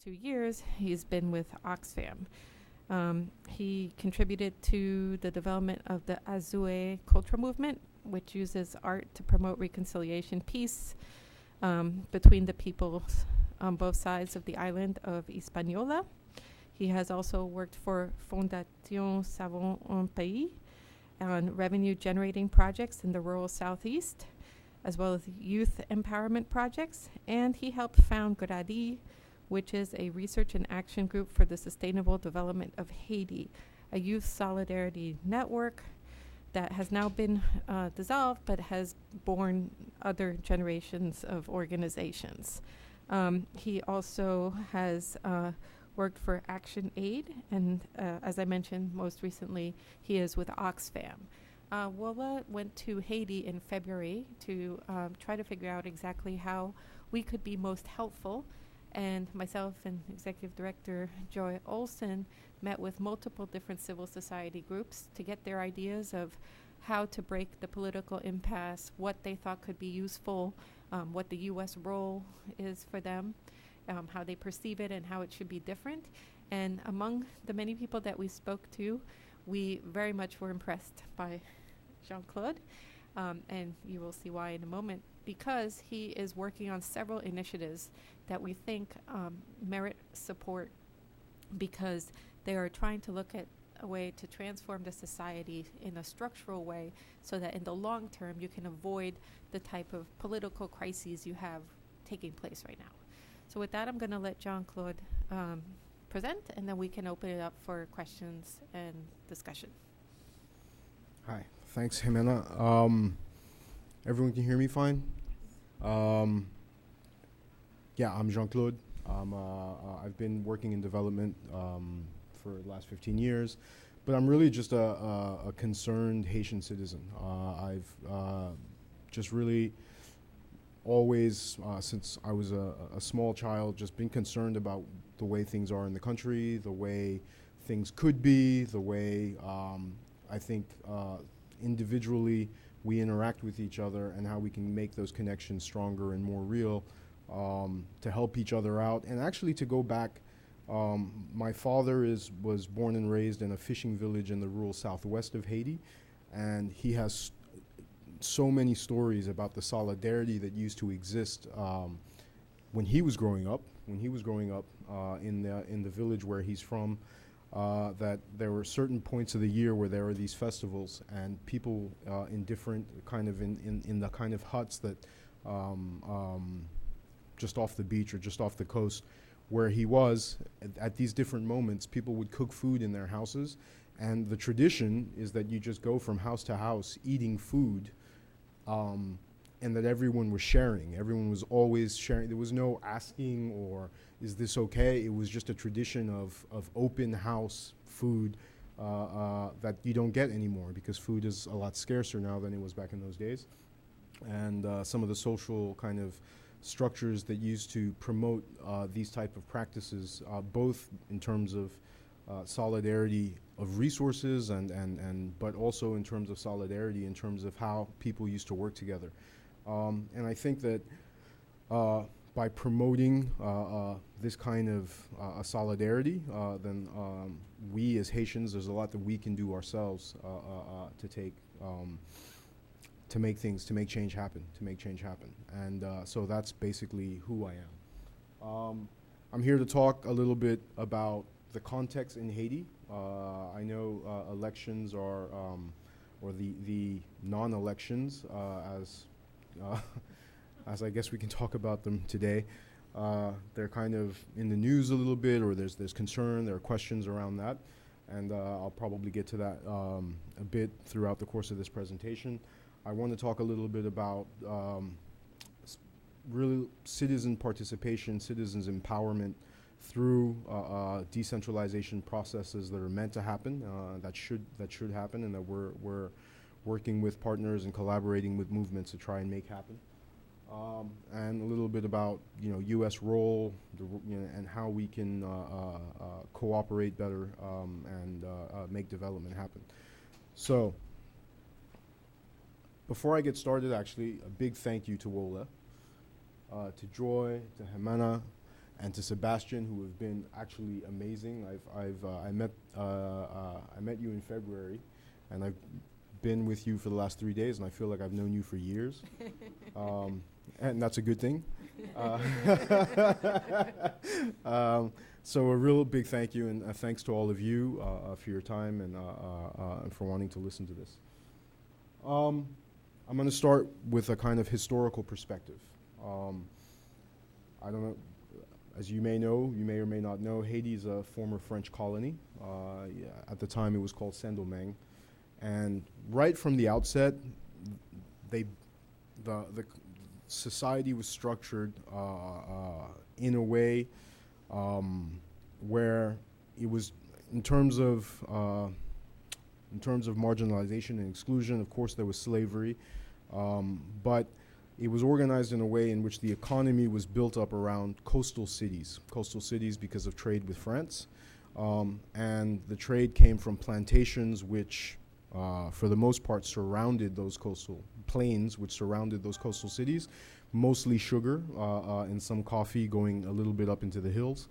2 years, he's been with Oxfam. He contributed to the development of the Azue cultural movement, which uses art to promote reconciliation, peace between the peoples on both sides of the island of Hispaniola. He has also worked for Fondation Savon un Pays on revenue-generating projects in the rural southeast, as well as youth empowerment projects. And he helped found GRADI, which is a research and action group for the sustainable development of Haiti, a youth solidarity network that has now been dissolved but has borne other generations of organizations. He also has worked for Action Aid, and as I mentioned, most recently, he is with Oxfam. Wola went to Haiti in February to try to figure out exactly how we could be most helpful, and myself and Executive Director Joy Olson met with multiple different civil society groups to get their ideas of how to break the political impasse, what they thought could be useful, what the U.S. role is for them, how they perceive it and how it should be different. And among the many people that we spoke to, we very much were impressed by Jean-Claude, and you will see why in a moment, because he is working on several initiatives that we think merit support, because they are trying to look at a way to transform the society in a structural way so that in the long term you can avoid the type of political crises you have taking place right now. So with that, I'm going to let Jean-Claude present, and then we can open it up for questions and discussion. Hi, thanks, Jimena. Everyone can hear me fine? Yeah, I'm Jean-Claude. I've been working in development for the last 15 years, but I'm really just a concerned Haitian citizen. I've just really always, since I was a small child, just been concerned about the way things are in the country, the way things could be, the way I think individually we interact with each other, and how we can make those connections stronger and more real, to help each other out. And actually to go back, my father was born and raised in a fishing village in the rural southwest of Haiti, and he has so many stories about the solidarity that used to exist when he was growing up. In the village where he's from, that there were certain points of the year where there were these festivals, and people in different kind of in the kind of huts that just off the beach or just off the coast where he was, at these different moments, people would cook food in their houses, and the tradition is that you just go from house to house eating food, and that everyone was sharing. Everyone was always sharing. There was no asking or is this okay? It was just a tradition of open house food that you don't get anymore, because food is a lot scarcer now than it was back in those days. And some of the social kind of structures that used to promote these type of practices, both in terms of solidarity of resources and but also in terms of solidarity in terms of how people used to work together. And I think that by promoting this kind of solidarity, then we as Haitians, there's a lot that we can do ourselves to make change happen. And so that's basically who I am. I'm here to talk a little bit about the context in Haiti. I know elections are, or the non-elections, as I guess we can talk about them today. They're kind of in the news a little bit, or there's concern, there are questions around that, and I'll probably get to that a bit throughout the course of this presentation. I want to talk a little bit about really citizen participation, citizens empowerment through decentralization processes that are meant to happen, that should happen, and that we're working with partners and collaborating with movements to try and make happen. And a little bit about U.S. role, and how we can cooperate better and make development happen. So before I get started, actually, a big thank you to Wola, to Joy, to Jimena, and to Sebastian, who have been actually amazing. I met you in February, and I've been with you for the last 3 days, and I feel like I've known you for years, and that's a good thing. So a real big thank you, and thanks to all of you for your time and for wanting to listen to this. I'm going to start with a kind of historical perspective. I don't know, as you may know, you may or may not know, Haiti is a former French colony. At the time, it was called Saint-Domingue. And right from the outset, the society was structured in a way where it was, in terms of marginalization and exclusion, of course, there was slavery, but it was organized in a way in which the economy was built up around coastal cities because of trade with France. And the trade came from plantations which, for the most part, surrounded those coastal plains, which surrounded those coastal cities, mostly sugar and some coffee going a little bit up into the hills,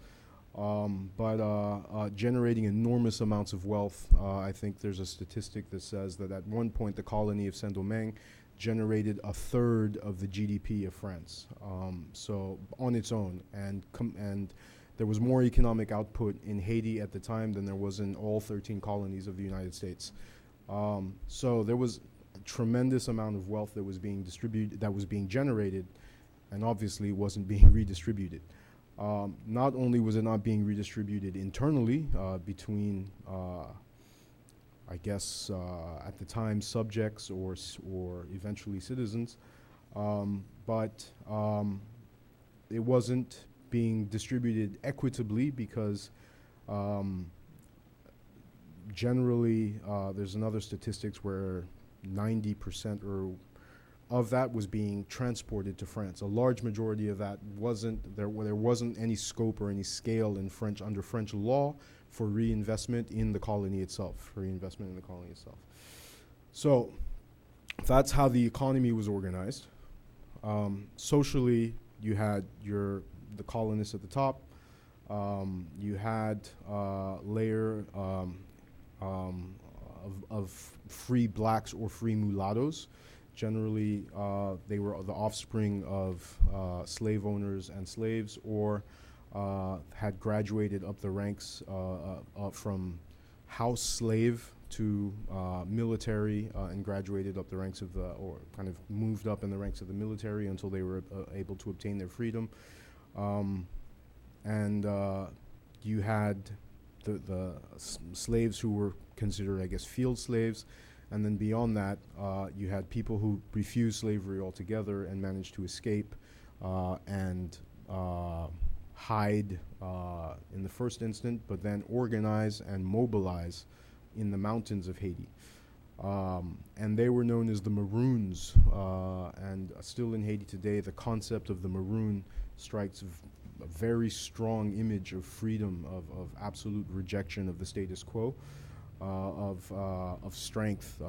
but generating enormous amounts of wealth. I think there's a statistic that says that at one point the colony of Saint-Domingue generated a third of the GDP of France, so on its own, and there was more economic output in Haiti at the time than there was in all 13 colonies of the United States. So there was a tremendous amount of wealth that was being distributed, that was being generated, and obviously wasn't being redistributed. Not only was it not being redistributed internally between I guess at the time subjects or eventually citizens, but it wasn't being distributed equitably because generally there's another statistics where 90% or of that was being transported to France. A large majority of that there wasn't any scope or any scale in under French law for reinvestment in the colony itself, So that's how the economy was organized. Socially, you had the colonists at the top. You had a layer of free blacks or free mulattoes. Generally, they were the offspring of slave owners and slaves, or had graduated up the ranks from house slave to military, and graduated up the ranks of or kind of moved up in the ranks of the military until they were able to obtain their freedom. And you had the slaves who were considered, I guess, field slaves. And then beyond that, you had people who refused slavery altogether and managed to escape and hide in the first instant, but then organize and mobilize in the mountains of Haiti. And they were known as the Maroons. And still in Haiti today, the concept of the Maroon strikes a very strong image of freedom, of absolute rejection of the status quo. Of strength,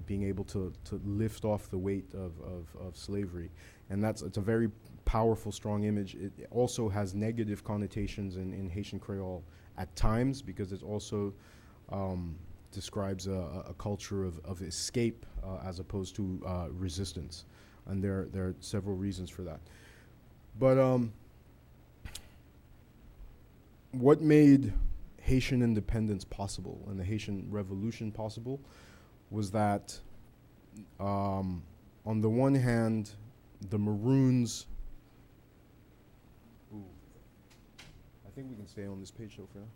being able to lift off the weight of slavery. And it's a very powerful, strong image. It also has negative connotations in Haitian Creole at times, because it also describes a culture of escape as opposed to resistance. And there are several reasons for that. But what made Haitian independence possible and the Haitian Revolution possible was that, on the one hand, the Maroons. Ooh, I think we can stay on this page though for now.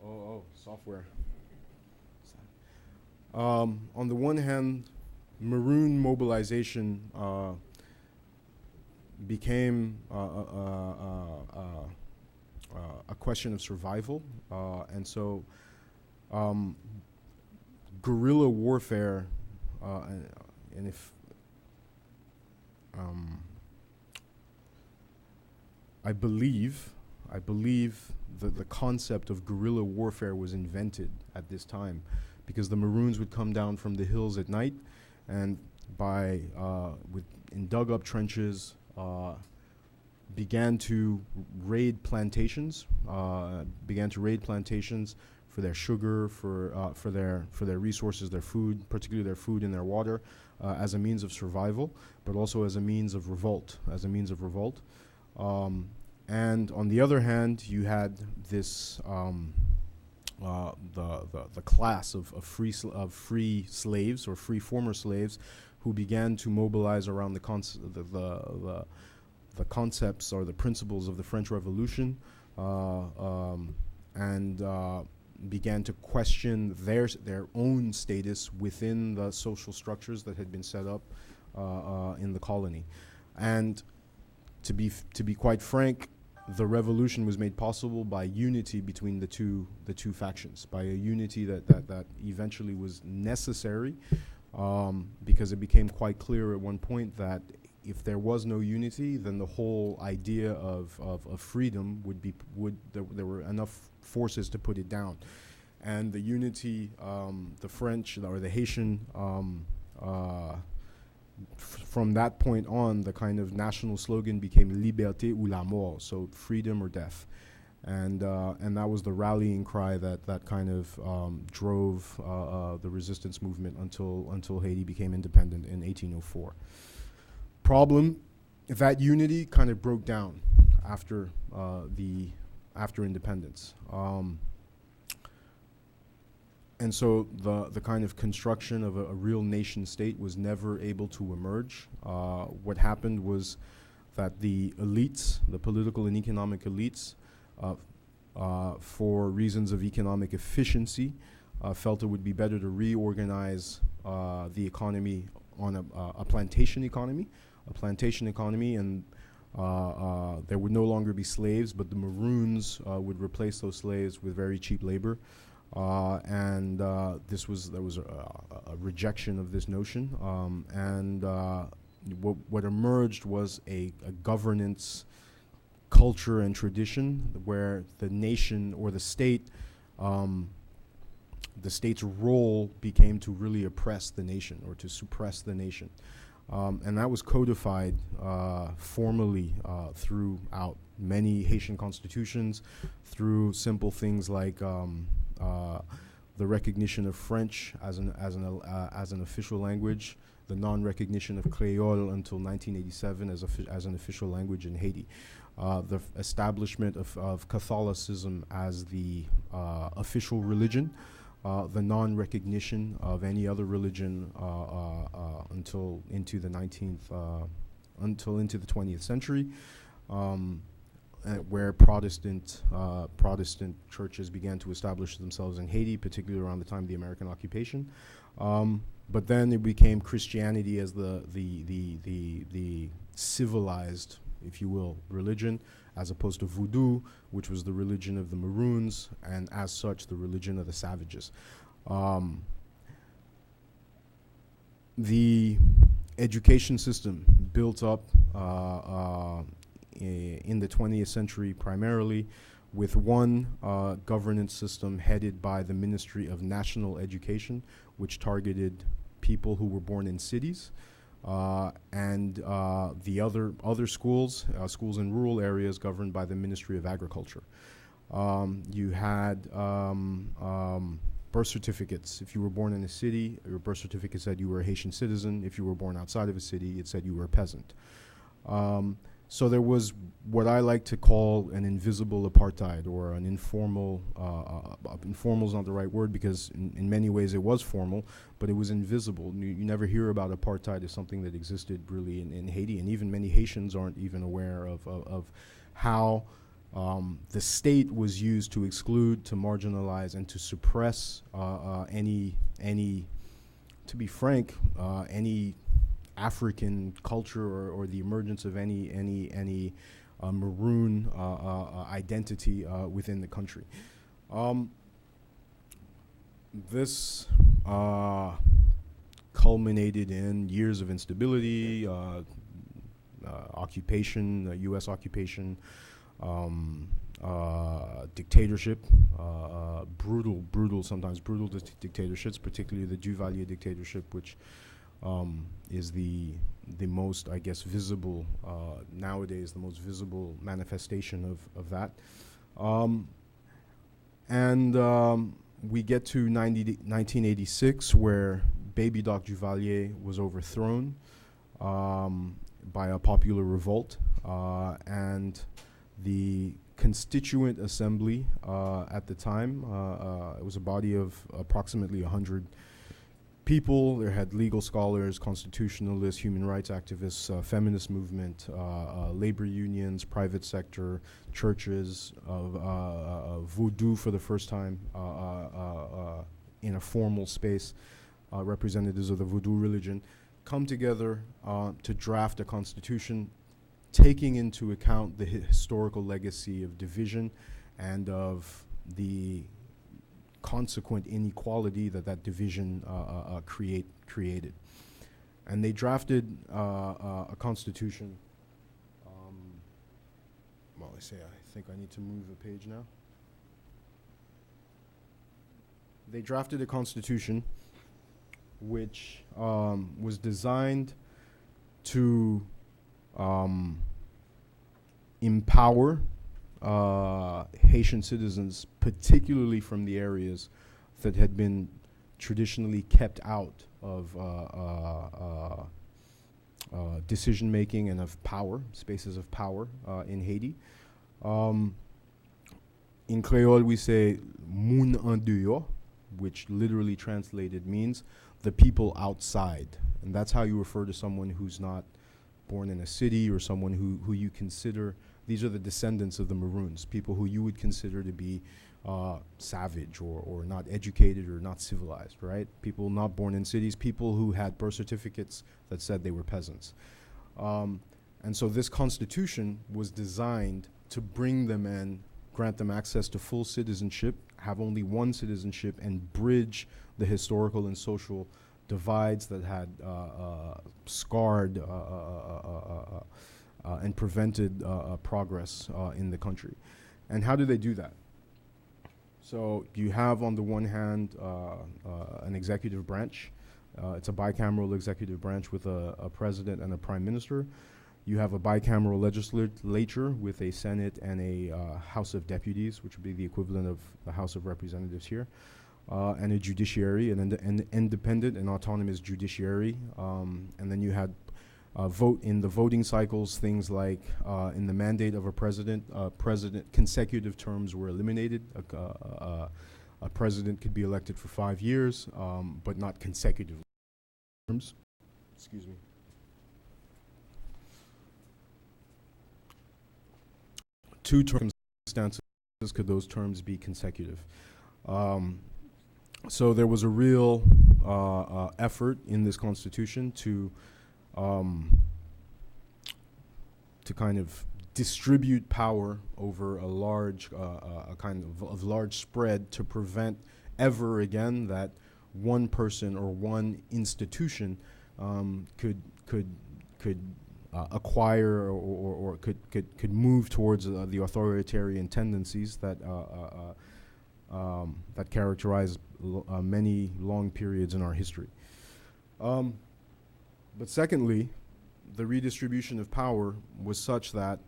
Oh, software. On the one hand, Maroon mobilization became a question of survival, and so guerrilla warfare, and if I believe that the concept of guerrilla warfare was invented at this time, because the Maroons would come down from the hills at night, and in dug-up trenches, began to raid plantations, for their sugar, for their resources, their food, particularly their food and their water, as a means of survival, but also as a means of revolt. And on the other hand, you had this the class of free slaves or free former slaves who began to mobilize around the concepts or the principles of the French Revolution, and began to question their own status within the social structures that had been set up in the colony. And to be quite frank, the revolution was made possible by unity between the two factions, by a unity that eventually was necessary, because it became quite clear at one point that if there was no unity, then the whole idea of freedom there were enough forces to put it down. And the unity, the French or the Haitian, from that point on, the kind of national slogan became "Liberté ou la mort," so freedom or death, and that was the rallying cry that kind of drove the resistance movement until Haiti became independent in 1804. Problem, that unity kind of broke down after independence. And so the kind of construction of a real nation state was never able to emerge. What happened was that the elites, the political and economic elites, for reasons of economic efficiency, felt it would be better to reorganize the economy on a plantation economy, and there would no longer be slaves, but the maroons would replace those slaves with very cheap labor. And there was a rejection of this notion, and what emerged was a governance culture and tradition where the nation or the state's role became to really oppress the nation or to suppress the nation, and that was codified formally throughout many Haitian constitutions, through simple things like the recognition of French as an official language, the non-recognition of Creole until 1987 as an official language in Haiti, the establishment of Catholicism as the official religion, the non-recognition of any other religion until into the 20th century. Where Protestant churches began to establish themselves in Haiti, particularly around the time of the American occupation. But then it became Christianity as the civilized, if you will, religion, as opposed to Voodoo, which was the religion of the Maroons, and as such, the religion of the savages. The education system built up in the 20th century primarily with one governance system headed by the Ministry of National Education, which targeted people who were born in cities, and the other schools in rural areas governed by the Ministry of Agriculture. You had birth certificates. If you were born in a city, your birth certificate said you were a Haitian citizen. If you were born outside of a city, it said you were a peasant. So there was what I like to call an invisible apartheid, or an informal, informal is not the right word because in many ways it was formal, but it was invisible. You never hear about apartheid as something that existed really in Haiti, and even many Haitians aren't even aware of how the state was used to exclude, to marginalize, and to suppress any, to be frank, any African culture or the emergence of any maroon identity within the country. This culminated in years of instability, occupation, U.S. occupation, dictatorship, sometimes brutal dictatorships, particularly the Duvalier dictatorship, which is the most, I guess, visible nowadays, the most visible manifestation of that. We get to 1986, where Baby Doc Duvalier was overthrown by a popular revolt, and the Constituent Assembly at the time, it was a body of approximately 100 people. There had legal scholars, constitutionalists, human rights activists, feminist movement, labor unions, private sector, churches, voodoo for the first time in a formal space, representatives of the voodoo religion, come together to draft a constitution taking into account the historical legacy of division and of the consequent inequality that division created. And they drafted a constitution. Well, I think I need to move the page now. They drafted a constitution which was designed to empower Haitian citizens, particularly from the areas that had been traditionally kept out of decision making and of power, spaces of power in Haiti. In Creole, we say "moun en dehors," which literally translated means the people outside, and that's how you refer to someone who's not born in a city, or someone who you consider. These are the descendants of the Maroons, people who you would consider to be savage or not educated or not civilized, right? People not born in cities, people who had birth certificates that said they were peasants. And so this constitution was designed to bring them in, grant them access to full citizenship, have only one citizenship, and bridge the historical and social divides that had scarred and prevented progress in the country. And how do they do that? So you have, on the one hand, an executive branch. It's a bicameral executive branch with a president and a prime minister. You have a bicameral legislature with a Senate and a House of Deputies, which would be the equivalent of the House of Representatives here, and a judiciary, an independent and autonomous judiciary. And then you had vote in the voting cycles, things like in the mandate of a president, consecutive terms were eliminated. A president could be elected for 5 years, but not consecutive terms. Excuse me. 2 circumstances could those terms be consecutive. So there was a real effort in this constitution to kind of distribute power over a large, a kind of large spread, to prevent ever again that one person or one institution could acquire or could move towards the authoritarian tendencies that that characterize many long periods in our history. But secondly, the redistribution of power was such that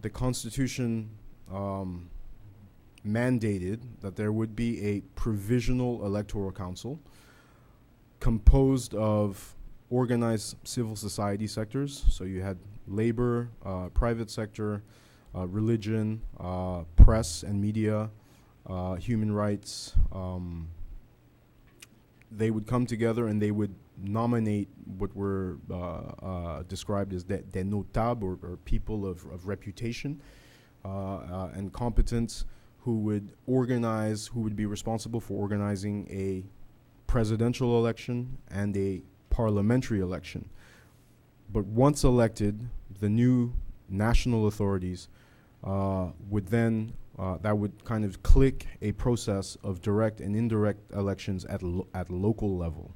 the Constitution mandated that there would be a provisional electoral council composed of organized civil society sectors. So you had labor, private sector, religion, press and media, human rights. They would come together and they would nominate what were described as des notables, or people of reputation and competence, who would organize, who would be responsible for organizing a presidential election and a parliamentary election. But once elected, the new national authorities would then, that would kind of click a process of direct and indirect elections at local level.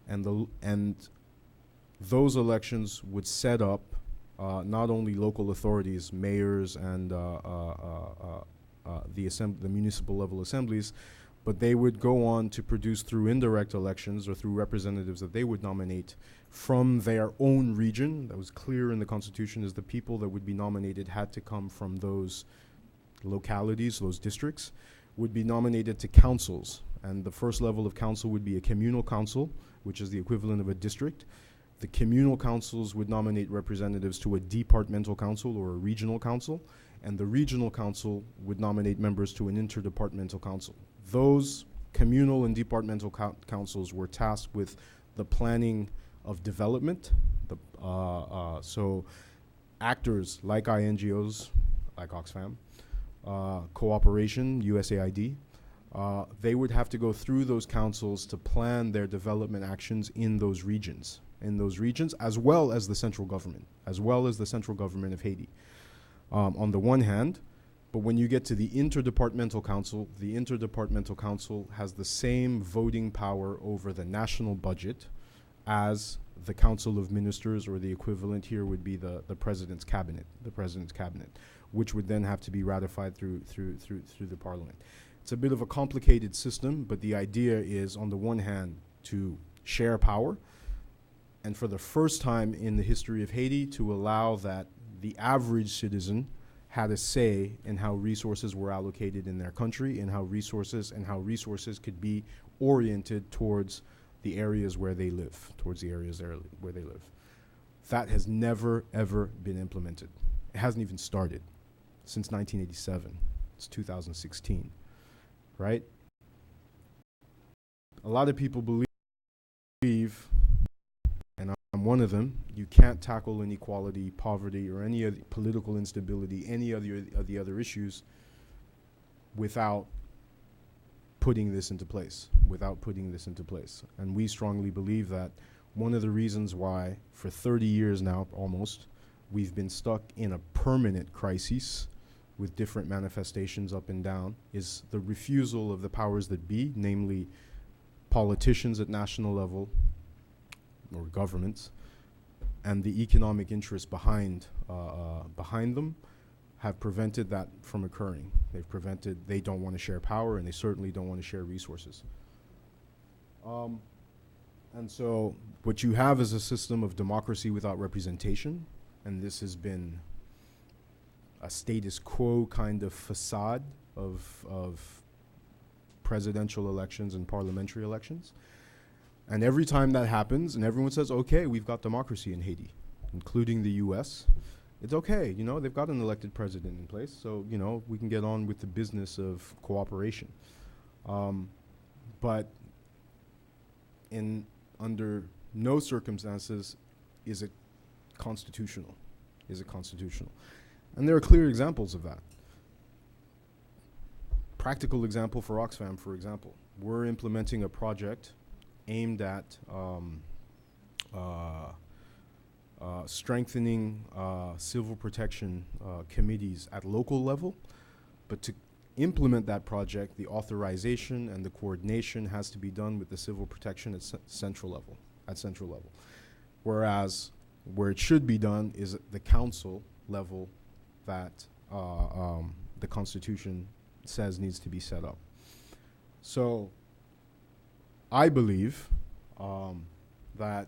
And those elections would set up not only local authorities, mayors, and the municipal level assemblies, but they would go on to produce through indirect elections or through representatives that they would nominate from their own region. That was clear in the Constitution, is the people that would be nominated had to come from those localities, those districts, would be nominated to councils. And the first level of council would be a communal council, which is the equivalent of a district. The communal councils would nominate representatives to a departmental council or a regional council, and the regional council would nominate members to an interdepartmental council. Those communal and departmental councils were tasked with the planning of development. So actors like INGOs, like Oxfam, Cooperation, USAID, they would have to go through those councils to plan their development actions in those regions, as well as the central government, of Haiti. On the one hand, but when you get to the interdepartmental council has the same voting power over the national budget as the Council of Ministers, or the equivalent here would be the President's Cabinet, which would then have to be ratified through the Parliament. It's a bit of a complicated system, but the idea is, on the one hand, to share power, and for the first time in the history of Haiti, to allow that the average citizen had a say in how resources were allocated in their country, and how resources could be oriented towards the areas where they live, That has never, ever been implemented. It hasn't even started since 1987. It's 2016, right? A lot of people believe, and I'm one of them, you can't tackle inequality, poverty, or any other political instability, any of the other issues without putting this into place, And we strongly believe that one of the reasons why, for 30 years now, almost, we've been stuck in a permanent crisis with different manifestations up and down, is the refusal of the powers that be, namely politicians at national level, or governments, and the economic interests behind them, have prevented that from occurring. They don't want to share power, and they certainly don't want to share resources. And so what you have is a system of democracy without representation, and this has been a status quo kind of facade of presidential elections and parliamentary elections. And every time that happens, and everyone says, okay, we've got democracy in Haiti, including the US, it's okay, they've got an elected president in place, so, we can get on with the business of cooperation. But under no circumstances is it constitutional. And there are clear examples of that. Practical example for Oxfam, for example. We're implementing a project aimed at strengthening civil protection committees at local level, but to implement that project, the authorization and the coordination has to be done with the civil protection at central level. Whereas where it should be done is at the council level that the Constitution says needs to be set up. So I believe that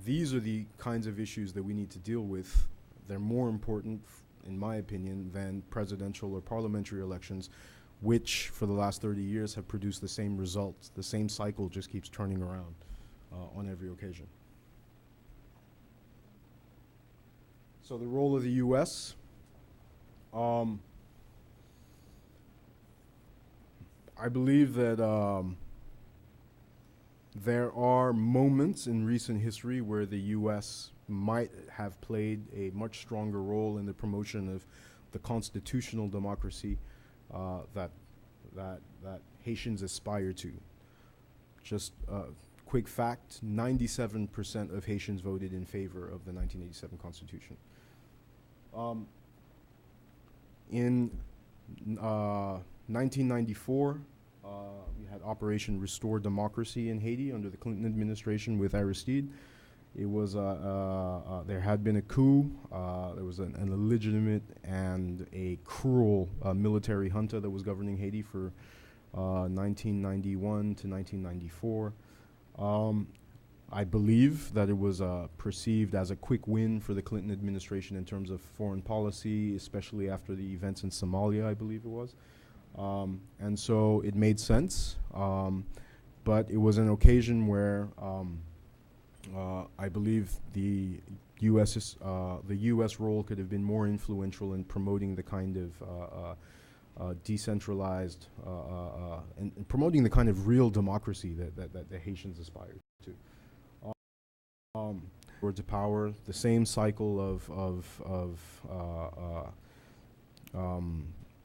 these are the kinds of issues that we need to deal with. They're more important, in my opinion, than presidential or parliamentary elections, which for the last 30 years have produced the same results. The same cycle just keeps turning around on every occasion. So the role of the U.S., I believe that there are moments in recent history where the U.S. might have played a much stronger role in the promotion of the constitutional democracy that Haitians aspire to. Just a quick fact, 97% of Haitians voted in favor of the 1987 Constitution. In 1994, we had Operation Restore Democracy in Haiti under the Clinton administration with Aristide. It was there had been a coup. There was an illegitimate and a cruel military junta that was governing Haiti for 1991 to 1994. I believe that it was perceived as a quick win for the Clinton administration in terms of foreign policy, especially after the events in Somalia, I believe it was. And so it made sense, but it was an occasion where I believe the U.S. role could have been more influential in promoting the kind of decentralized and promoting the kind of real democracy that the Haitians aspired to. Towards power, the same cycle of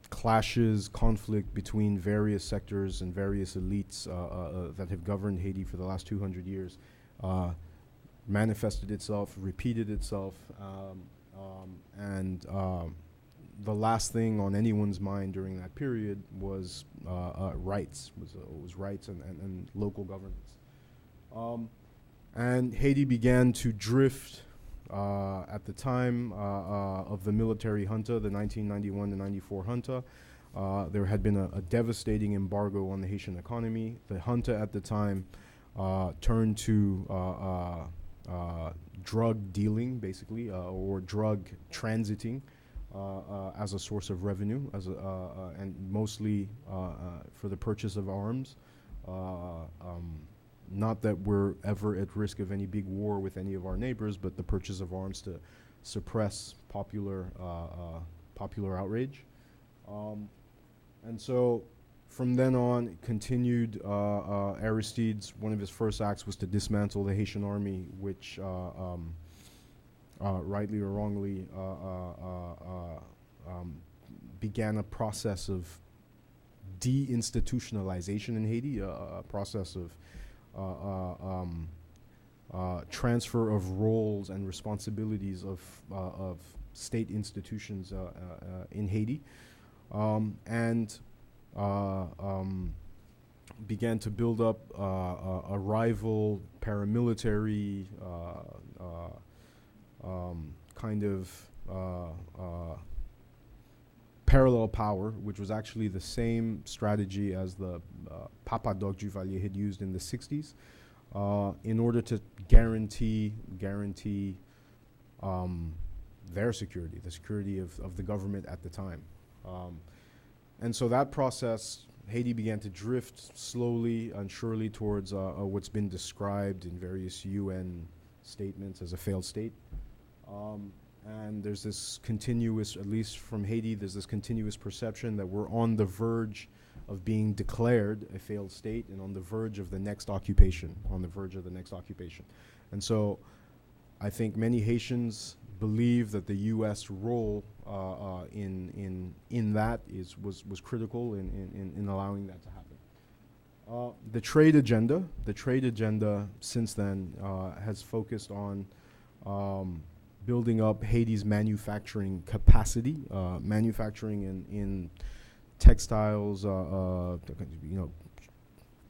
clashes, conflict between various sectors and various elites that have governed Haiti for the last 200 years manifested itself, repeated itself, and the last thing on anyone's mind during that period was rights, was rights and local governance. And Haiti began to drift at the time of the military junta, the 1991 to 94 junta. There had been a devastating embargo on the Haitian economy. The junta at the time turned to drug dealing, basically, or drug transiting as a source of revenue, and mostly for the purchase of arms. Not that we're ever at risk of any big war with any of our neighbors, but the purchase of arms to suppress popular outrage. And so from then on, it continued. Aristide's, one of his first acts was to dismantle the Haitian army, which rightly or wrongly began a process of deinstitutionalization in Haiti, a process of transfer of roles and responsibilities of state institutions in Haiti, and began to build up a rival paramilitary kind of parallel power, which was actually the same strategy as the Papa Doc Duvalier had used in the 60s, in order to guarantee their security, the security of the government at the time. And so that process, Haiti began to drift slowly and surely towards what's been described in various UN statements as a failed state. And there's this continuous, at least from Haiti, there's this continuous perception that we're on the verge of being declared a failed state and on the verge of the next occupation, And so I think many Haitians believe that the U.S. role in that was critical in allowing that to happen. The trade agenda since then has focused on building up Haiti's manufacturing capacity, manufacturing in textiles,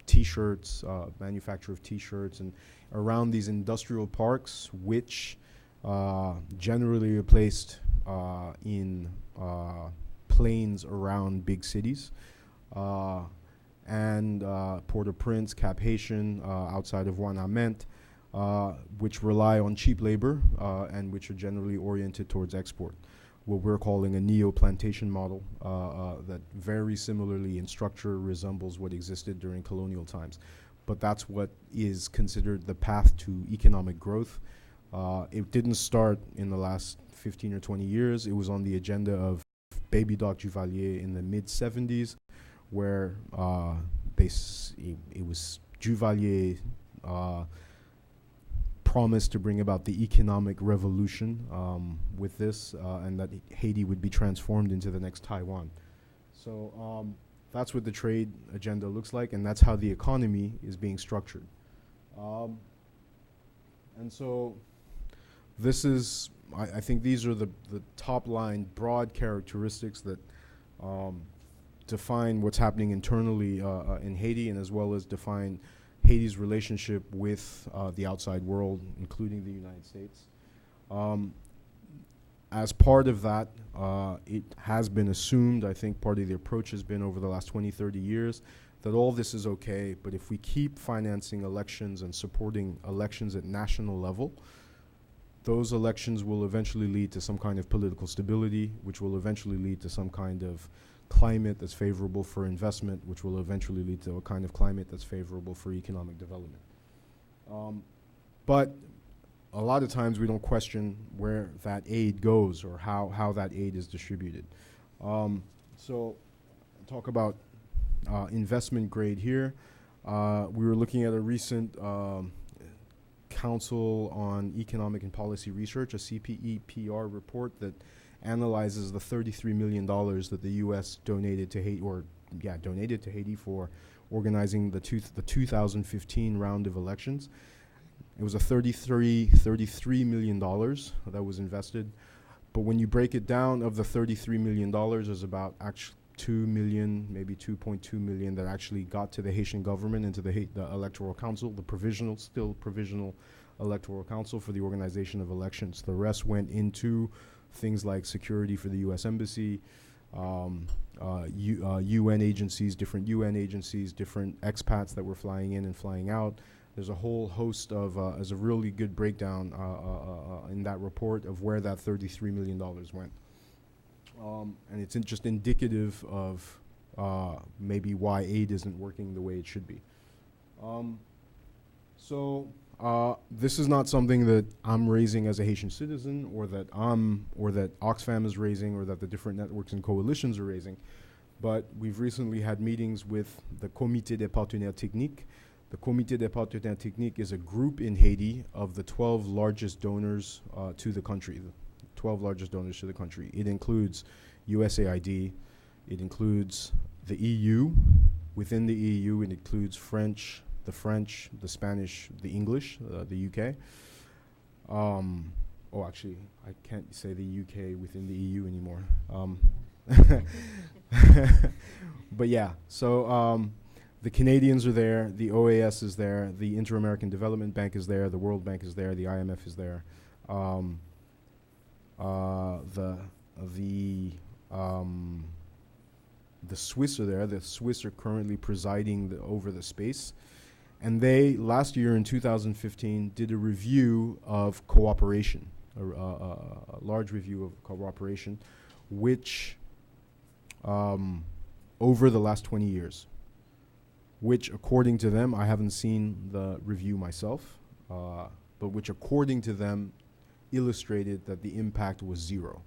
T-shirts, manufacture of T-shirts, and around these industrial parks, which generally are placed in plains around big cities, and Port-au-Prince, Cap Haitian, outside of Ouanaminthe, which rely on cheap labor and which are generally oriented towards export. What we're calling a neo-plantation model that very similarly in structure resembles what existed during colonial times. But that's what is considered the path to economic growth. It didn't start in the last 15 or 20 years. It was on the agenda of Baby Doc Duvalier in the mid-70s, where it was Duvalier promised to bring about the economic revolution with this, and that Haiti would be transformed into the next Taiwan. So that's what the trade agenda looks like, and that's how the economy is being structured. And so this is, I think these are the top line broad characteristics that define what's happening internally in Haiti, and as well as define Haiti's relationship with the outside world, including the United States. as part of that, it has been assumed, I think part of the approach has been over the last 20, 30 years, that all this is okay, but if we keep financing elections and supporting elections at national level, those elections will eventually lead to some kind of political stability, which will eventually lead to some kind of climate that's favorable for investment, which will eventually lead to a kind of climate that's favorable for economic development. But a lot of times we don't question where that aid goes or how that aid is distributed. So talk about investment grade here. We were looking at a recent Council on Economic and Policy Research, a CPEPR report that analyzes the $33 million that the U.S. donated to Haiti for organizing the 2015 round of elections. It was a $33 million that was invested. But when you break it down, of the $33 million, there's about actually 2 million, maybe 2.2 million that actually got to the Haitian government and to the Electoral Council, the still provisional Electoral Council for the organization of elections. The rest went into things like security for the U.S. Embassy, UN agencies, different expats that were flying in and flying out. There's a whole host of, there's a really good breakdown in that report of where that $33 million went. And it's just indicative of maybe why aid isn't working the way it should be. This is not something that I'm raising as a Haitian citizen, or that Oxfam is raising, or that the different networks and coalitions are raising. But we've recently had meetings with the Comité des Partenaires Techniques. The Comité des Partenaires Techniques is a group in Haiti of the 12 largest donors to the country. 12 largest donors to the country. It includes USAID, it includes the EU. Within the EU, it includes the French, the Spanish, the English, the UK. Actually, I can't say the UK within the EU anymore. But yeah, so the Canadians are there, the OAS is there, the Inter-American Development Bank is there, the World Bank is there, the IMF is there. The Swiss are there. The Swiss are currently presiding over the space. And they, last year in 2015, did a review of cooperation, a large review of cooperation, which, over the last 20 years, which according to them, I haven't seen the review myself, but which according to them illustrated that the impact was zero.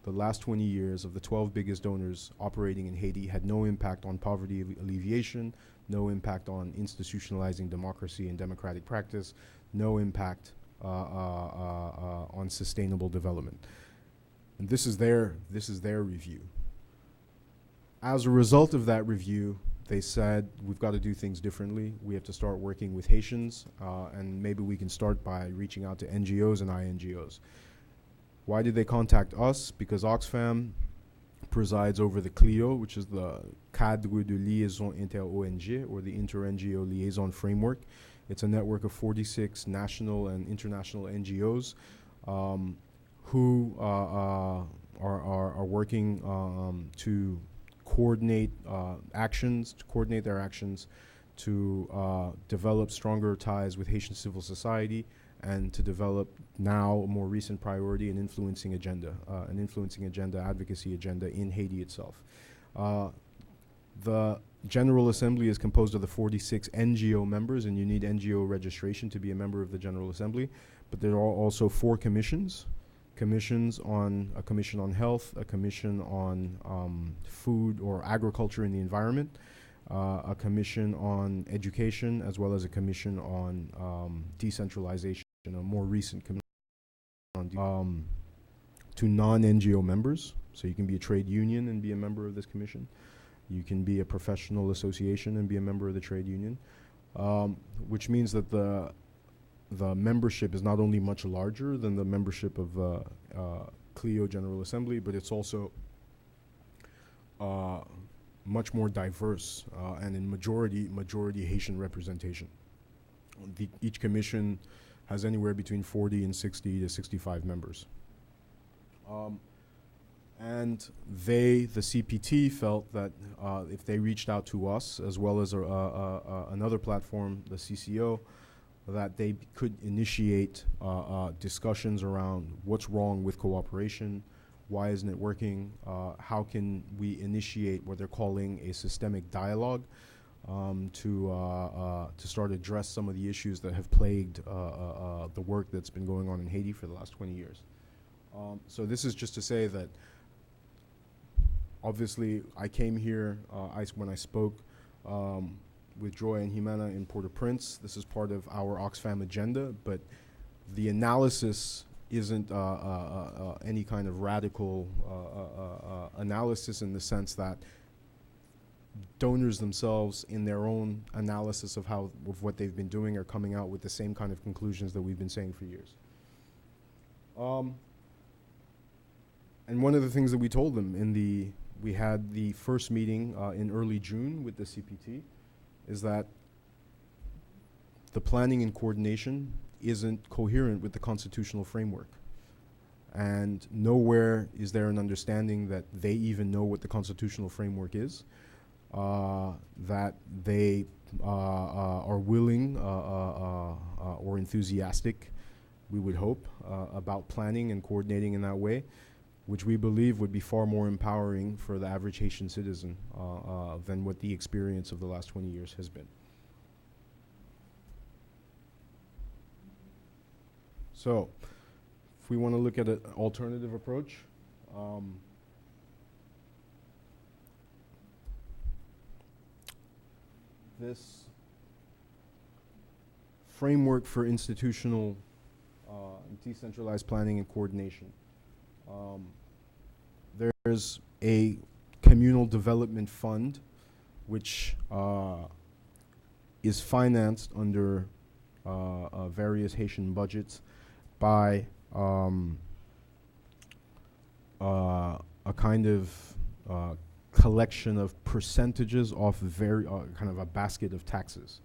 The last 20 years of the 12 biggest donors operating in Haiti had no impact on poverty alleviation, no impact on institutionalizing democracy and democratic practice, no impact on sustainable development. And this is their review. As a result of that review, they said, we've got to do things differently. We have to start working with Haitians, and maybe we can start by reaching out to NGOs and INGOs. Why did they contact us? Because Oxfam presides over the CLIO, which is the Cadre de Liaison Inter-ONG, or the Inter-NGO Liaison Framework. It's a network of 46 national and international NGOs who are working to coordinate their actions to develop stronger ties with Haitian civil society, and to develop now a more recent priority, an influencing agenda, advocacy agenda in Haiti itself. The General Assembly is composed of the 46 NGO members, and you need NGO registration to be a member of the General Assembly. But there are also 4 commissions. A commission on health, a commission on food or agriculture and the environment, a commission on education, as well as a commission on decentralization, a more recent commission on to non-NGO members. So you can be a trade union and be a member of this commission. You can be a professional association and be a member of the trade union, which means that the membership is not only much larger than the membership of CLIO General Assembly, but it's also much more diverse and in majority Haitian representation. Each commission has anywhere between 40 and 60 to 65 members. And they, the CPT, felt that if they reached out to us, as well as another platform, the CCO, that they could initiate discussions around what's wrong with cooperation, why isn't it working, how can we initiate what they're calling a systemic dialogue to start address some of the issues that have plagued the work that's been going on in Haiti for the last 20 years. So this is just to say that obviously I came here when I spoke with Joy and Jimena in Port-au-Prince. This is part of our Oxfam agenda, but the analysis isn't any kind of radical analysis, in the sense that donors themselves, in their own analysis of what they've been doing, are coming out with the same kind of conclusions that we've been saying for years. And one of the things that we told them we had the first meeting in early June with the CPT, is that the planning and coordination isn't coherent with the constitutional framework. And nowhere is there an understanding that they even know what the constitutional framework is, that they are willing or enthusiastic, we would hope, about planning and coordinating in that way, which we believe would be far more empowering for the average Haitian citizen than what the experience of the last 20 years has been. So, if we want to look at an alternative approach, this framework for institutional decentralized planning and coordination. There's a communal development fund which is financed under various Haitian budgets by a kind of collection of percentages off kind of a basket of taxes.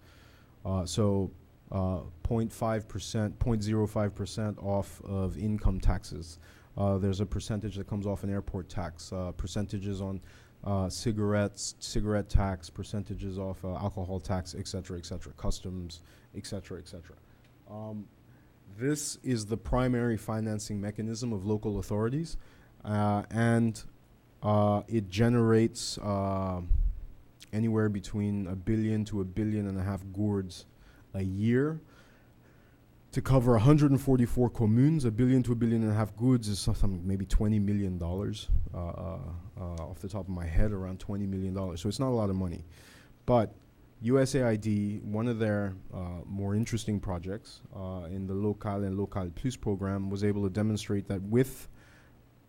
So 0.5%, 0.05% off of income taxes. There's a percentage that comes off an airport tax, percentages on cigarette tax, percentages off alcohol tax, et cetera, customs, et cetera. This is the primary financing mechanism of local authorities, and it generates anywhere between 1 billion to 1.5 billion gourds a year to cover 144 communes. 1 billion to 1.5 billion gourds is something maybe $20 million off the top of my head, around $20 million. So it's not a lot of money, but USAID, one of their more interesting projects in the Local and Local Plus program, was able to demonstrate that with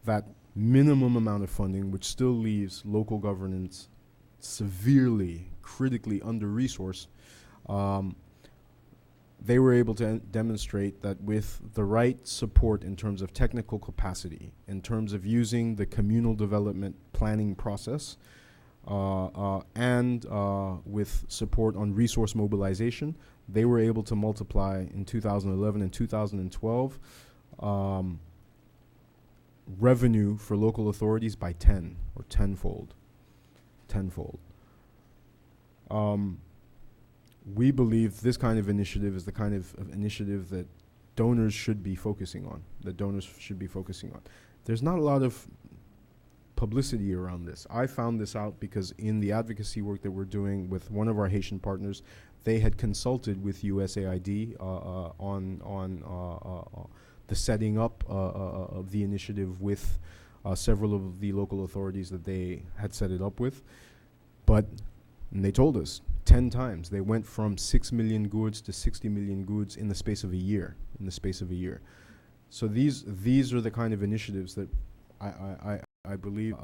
that minimum amount of funding, which still leaves local governance severely, critically under-resourced, they were able to demonstrate that with the right support in terms of technical capacity, in terms of using the communal development planning process, and with support on resource mobilization, they were able to multiply in 2011 and 2012 revenue for local authorities by 10 or tenfold. We believe this kind of initiative is the kind of initiative that donors should be focusing on, There's not a lot of publicity around this. I found this out because in the advocacy work that we're doing with one of our Haitian partners, they had consulted with USAID on the setting up of the initiative with several of the local authorities that they had set it up with. And they told us 10 times. They went from 6 million gourds to 60 million gourds in the space of a year. So these are the kind of initiatives that I believe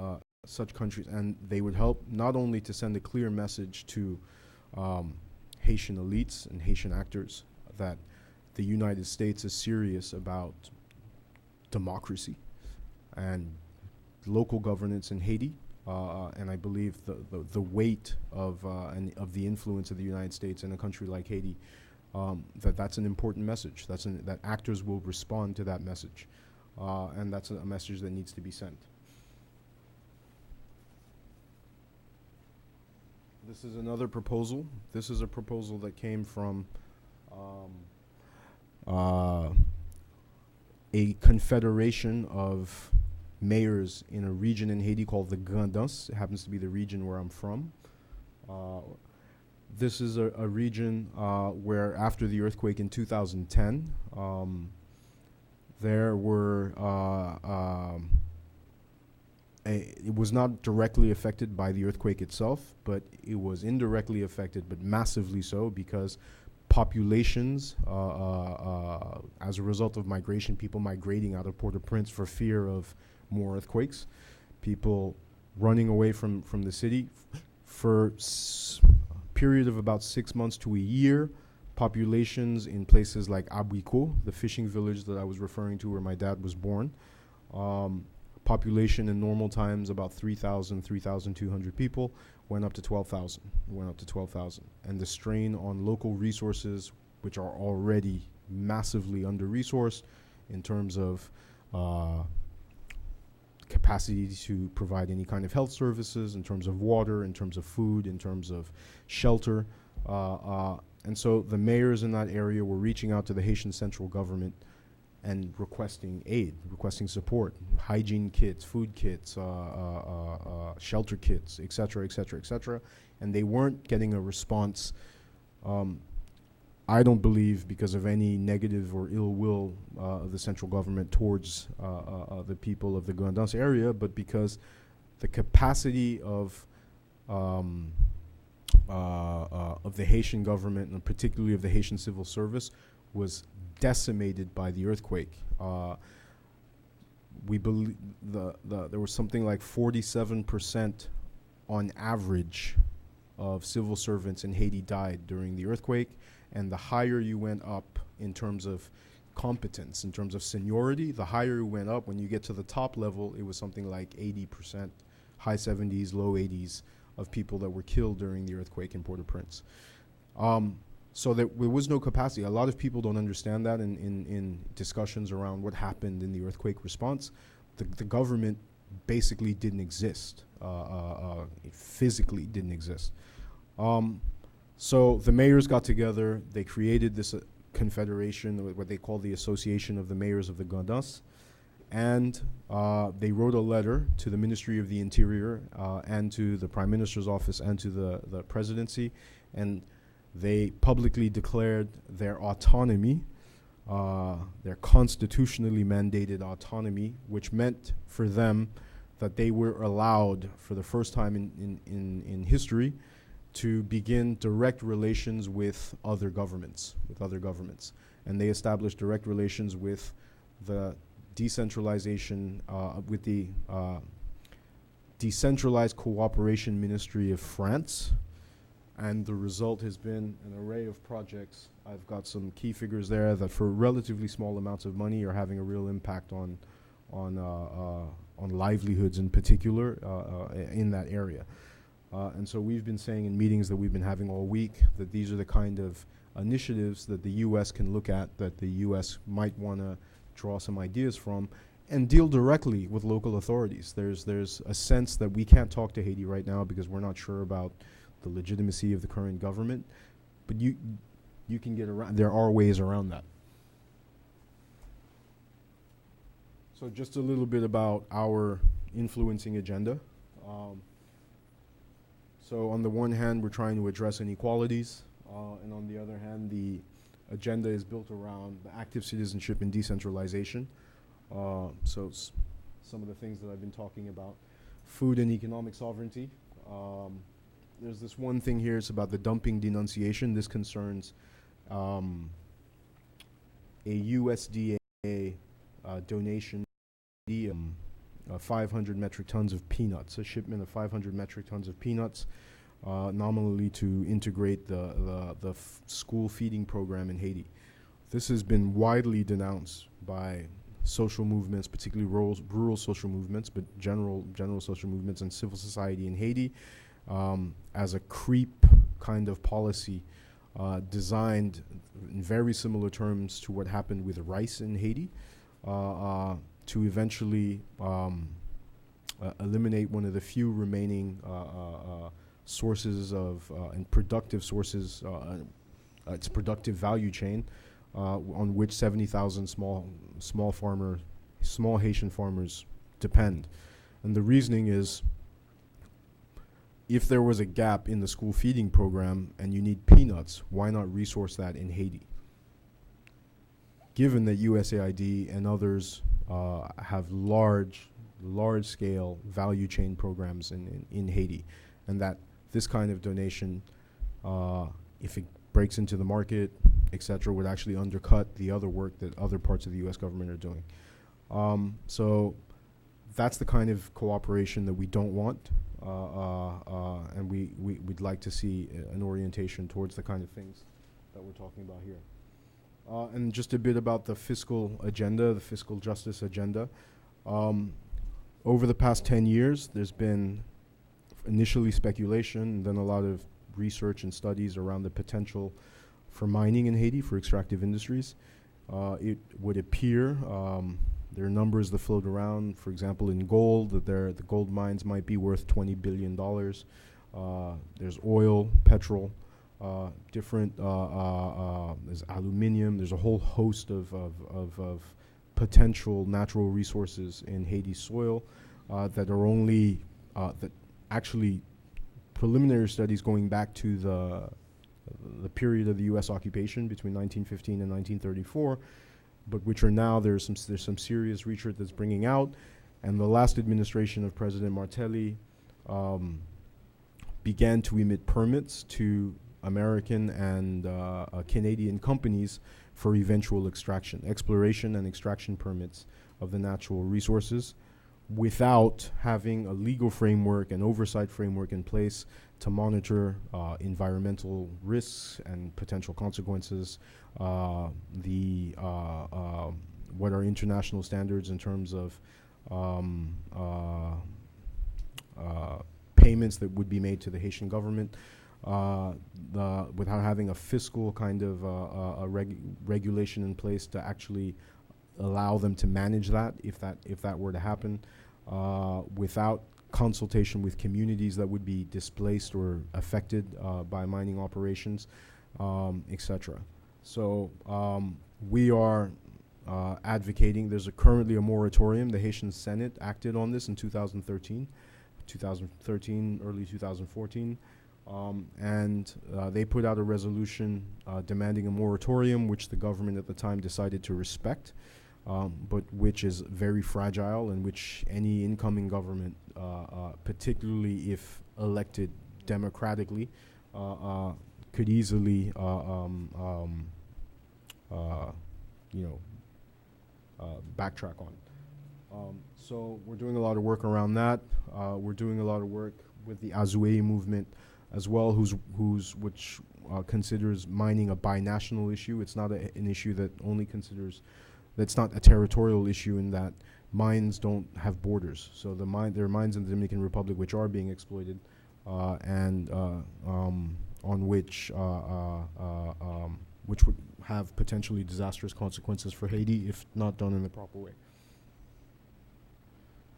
such countries, and they would help not only to send a clear message to Haitian elites and Haitian actors that the United States is serious about democracy and local governance in Haiti, and I believe the weight of the influence of the United States in a country like Haiti, that's an important message. That actors will respond to that message. and that's a message that needs to be sent. This is another proposal. This is a proposal that came from a confederation of mayors in a region in Haiti called the Grandas. It happens to be the region where I'm from. This is a region where after the earthquake in 2010, there were, it was not directly affected by the earthquake itself, but it was indirectly affected, but massively so, because populations, as a result of migration, people migrating out of Port-au-Prince for fear of more earthquakes, people running away from the city for a period of about 6 months to a year. Populations in places like Abuiko, the fishing village that I was referring to where my dad was born, population in normal times about 3,000, 3,200 people, went up to 12,000, And the strain on local resources, which are already massively under-resourced in terms of capacity to provide any kind of health services, in terms of water, in terms of food, in terms of shelter. And so the mayors in that area were reaching out to the Haitian central government and requesting aid, requesting support, hygiene kits, food kits, shelter kits, et cetera, et cetera, et cetera. And they weren't getting a response, I don't believe because of any negative or ill will of the central government towards the people of the Grandas area, but because the capacity of the Haitian government, and particularly of the Haitian civil service, was decimated by the earthquake. We believe there was something like 47% on average of civil servants in Haiti died during the earthquake, and the higher you went up in terms of competence, in terms of seniority, the higher you went up, when you get to the top level, it was something like 80%, high 70s, low 80s of people that were killed during the earthquake in Port-au-Prince. So there was no capacity. A lot of people don't understand that in discussions around what happened in the earthquake response. The government basically didn't exist. It physically didn't exist. So the mayors got together. They created this confederation, what they call the Association of the Mayors of the Grandas. And they wrote a letter to the Ministry of the Interior and to the Prime Minister's office and to the presidency. And they publicly declared their autonomy, their constitutionally mandated autonomy, which meant for them that they were allowed, for the first time in history, to begin direct relations with other governments, And they established direct relations with the decentralization, with the Decentralized Cooperation Ministry of France. And the result has been an array of projects. I've got some key figures there that for relatively small amounts of money are having a real impact on livelihoods in particular in that area. And so we've been saying in meetings that we've been having all week that these are the kind of initiatives that the U.S. can look at, that the U.S. might want to draw some ideas from, and deal directly with local authorities. There's a sense that we can't talk to Haiti right now because we're not sure about the legitimacy of the current government, but you can get around. There are ways around that. So just a little bit about our influencing agenda. So on the one hand, we're trying to address inequalities, and on the other hand, the agenda is built around the active citizenship and decentralization. So some of the things that I've been talking about: food and economic sovereignty. There's this one thing here, it's about the dumping denunciation. This concerns a USDA donation, 500 metric tons of peanuts, a shipment of 500 metric tons of peanuts, nominally to integrate the school feeding program in Haiti. This has been widely denounced by social movements, particularly rural social movements, but general social movements and civil society in Haiti, as a creep kind of policy designed in very similar terms to what happened with rice in Haiti. to eventually eliminate one of the few remaining sources of and productive sources, its productive value chain, on which 70,000 small Haitian farmers depend. And the reasoning is, if there was a gap in the school feeding program and you need peanuts, why not resource that in Haiti? Given that USAID and others have large-scale value chain programs in Haiti, and that this kind of donation, if it breaks into the market, etc., would actually undercut the other work that other parts of the U.S. government are doing. So that's the kind of cooperation that we don't want, and we'd like to see an orientation towards the kind of things that we're talking about here. And just a bit about the fiscal agenda, the fiscal justice agenda. Over the past 10 years, there's been initially speculation, and then a lot of research and studies around the potential for mining in Haiti for extractive industries. It would appear, there are numbers that float around, for example, in gold, that the gold mines might be worth $20 billion. There's oil, petrol, different, there's aluminum, there's a whole host of potential natural resources in Haiti's soil that are only, that actually preliminary studies going back to the period of the U.S. occupation between 1915 and 1934, but which are now, there's some serious research that's bringing out, and the last administration of President Martelly began to emit permits to American and Canadian companies for eventual exploration and extraction permits of the natural resources, without having a legal framework and oversight framework in place to monitor environmental risks and potential consequences, what are international standards in terms of payments that would be made to the Haitian government, without having a fiscal kind of regulation in place to actually allow them to manage that if that were to happen, without consultation with communities that would be displaced or affected by mining operations, etc. So we are advocating. There's currently a moratorium. The Haitian Senate acted on this in 2013, early 2014. And they put out a resolution demanding a moratorium, which the government at the time decided to respect, but which is very fragile, and which any incoming government, particularly if elected democratically, could easily backtrack on. So we're doing a lot of work around that. We're doing a lot of work with the Azué movement as well, which considers mining a binational issue. It's not an issue that only considers, that's not a territorial issue, in that mines don't have borders. So there are mines in the Dominican Republic which are being exploited, and on which would have potentially disastrous consequences for Haiti if not done in the proper way.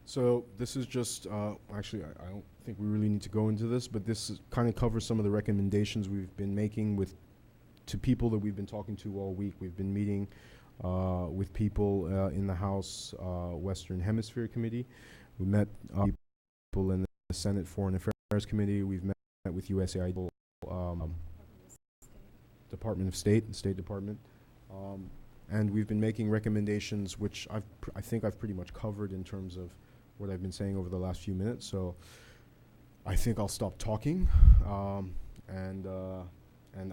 So this is just, actually, I don't think we really need to go into this, but this kind of covers some of the recommendations we've been making to people that we've been talking to all week. We've been meeting with people in the House Western Hemisphere Committee. We met people in the Senate Foreign Affairs Committee. We've met with USAID, Department of State, the State Department. And we've been making recommendations, which I think I've pretty much covered in terms of what I've been saying over the last few minutes. So I think I'll stop talking, and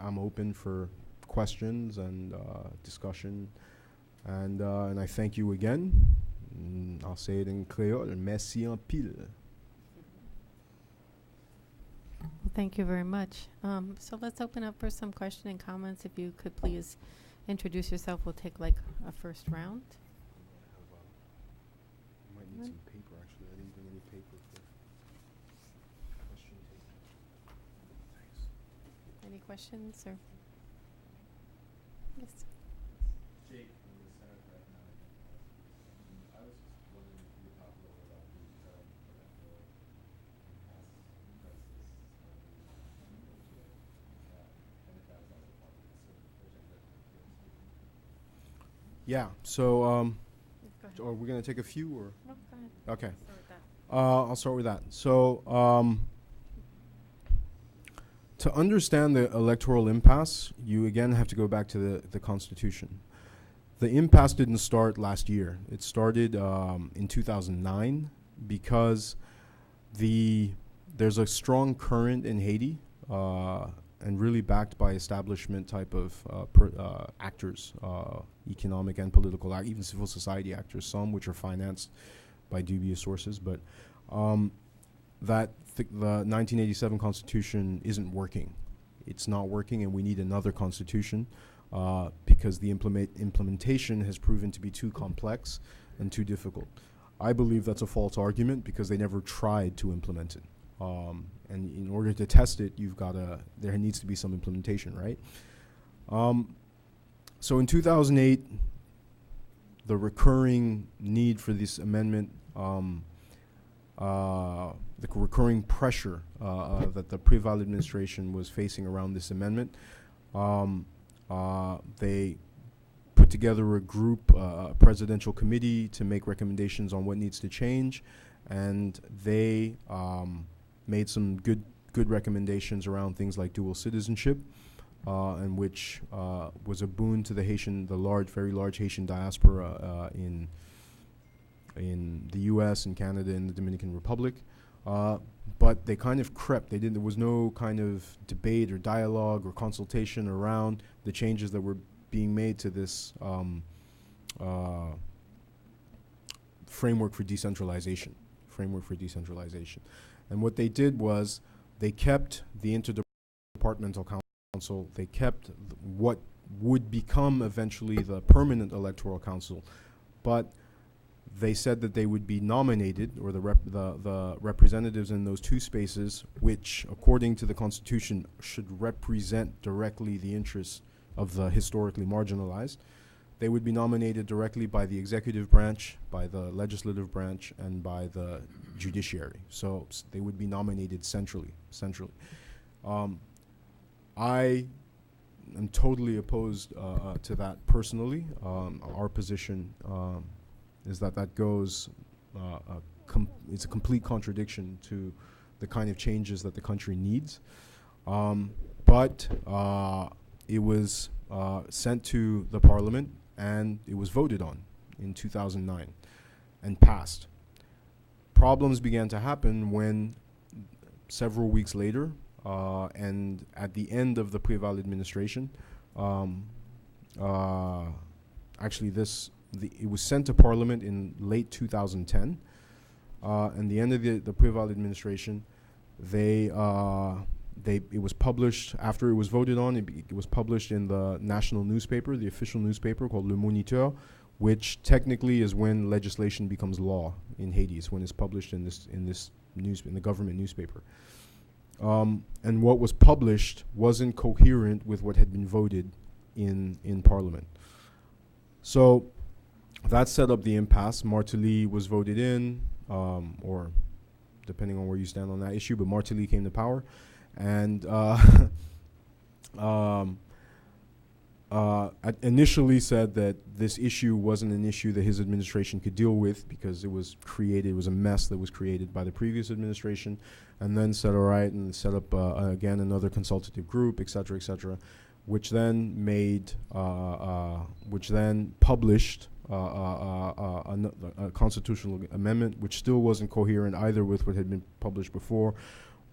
I'm open for questions and discussion. And I thank you again. I'll say it in Creole. Merci en pile. Well, thank you very much. So let's open up for some question and comments. If you could please introduce yourself, we'll take like a first round. I might need some paper, actually. I didn't bring any paper for question taking. Thanks. Any questions or? Yes. Jake from the Senate right now. I was Yeah. So, Go ahead. are we gonna take a few or? No, go ahead. Okay. Start with that. I'll start with that. So, to understand the electoral impasse, you again have to go back to the Constitution. The impasse didn't start last year. It started in 2009 because there's a strong current in Haiti, and really backed by establishment type of actors, economic and political, even civil society actors, some which are financed by dubious sources, but the 1987 Constitution isn't working. It's not working, and we need another Constitution because the implementation has proven to be too complex and too difficult. I believe that's a false argument because they never tried to implement it. And in order to test it, there needs to be some implementation, right? So in 2008, the recurring need for this amendment, the recurring pressure that the Préval administration was facing around this amendment, they put together a group, a presidential committee to make recommendations on what needs to change, and they made some good recommendations around things like dual citizenship, and which was a boon to the very large Haitian diaspora in the U.S. and Canada and the Dominican Republic. But they kind of crept. There was no kind of debate or dialogue or consultation around the changes that were being made to this framework for decentralization. And what they did was they kept the interdepartmental council. They kept what would become eventually the permanent electoral council, but they said that they would be nominated, or the representatives in those two spaces, which, according to the Constitution, should represent directly the interests of the historically marginalized. They would be nominated directly by the executive branch, by the legislative branch, and by the judiciary. So they would be nominated centrally. I am totally opposed to that personally. Our position is that goes, it's a complete contradiction to the kind of changes that the country needs. But it was sent to the parliament, and it was voted on in 2009 and passed. Problems began to happen when several weeks later, and at the end of the Préval administration, it was sent to Parliament in late 2010, and the end of the Préval administration, it was published after it was voted on. It was published in the national newspaper, the official newspaper called Le Moniteur, which technically is when legislation becomes law in Haiti. It's when it's published in the government newspaper. And what was published wasn't coherent with what had been voted in Parliament. So that set up the impasse. Martelly was voted in, or depending on where you stand on that issue, but Martelly came to power. And initially said that this issue wasn't an issue that his administration could deal with because it was a mess that was created by the previous administration, and then said, all right, and set up again another consultative group, et cetera, which then published a constitutional amendment, which still wasn't coherent either with what had been published before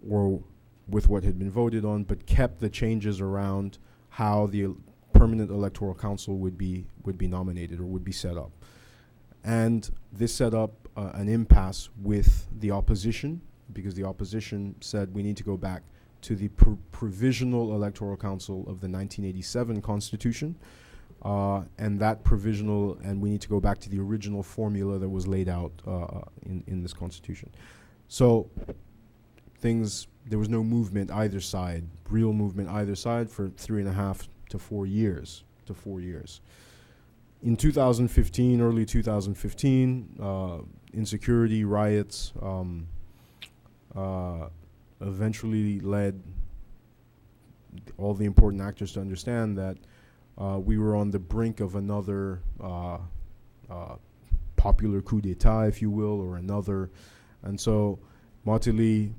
or with what had been voted on, but kept the changes around how the permanent electoral council would be nominated or would be set up. And this set up an impasse with the opposition, because the opposition said we need to go back to the provisional electoral council of the 1987 Constitution, and we need to go back to the original formula that was laid out in this Constitution. So there was no movement either side, real movement either side, for 3.5 to 4 years. In 2015, early 2015, insecurity, riots, eventually led all the important actors to understand that we were on the brink of another popular coup d'etat, if you will, or another. And so Martelly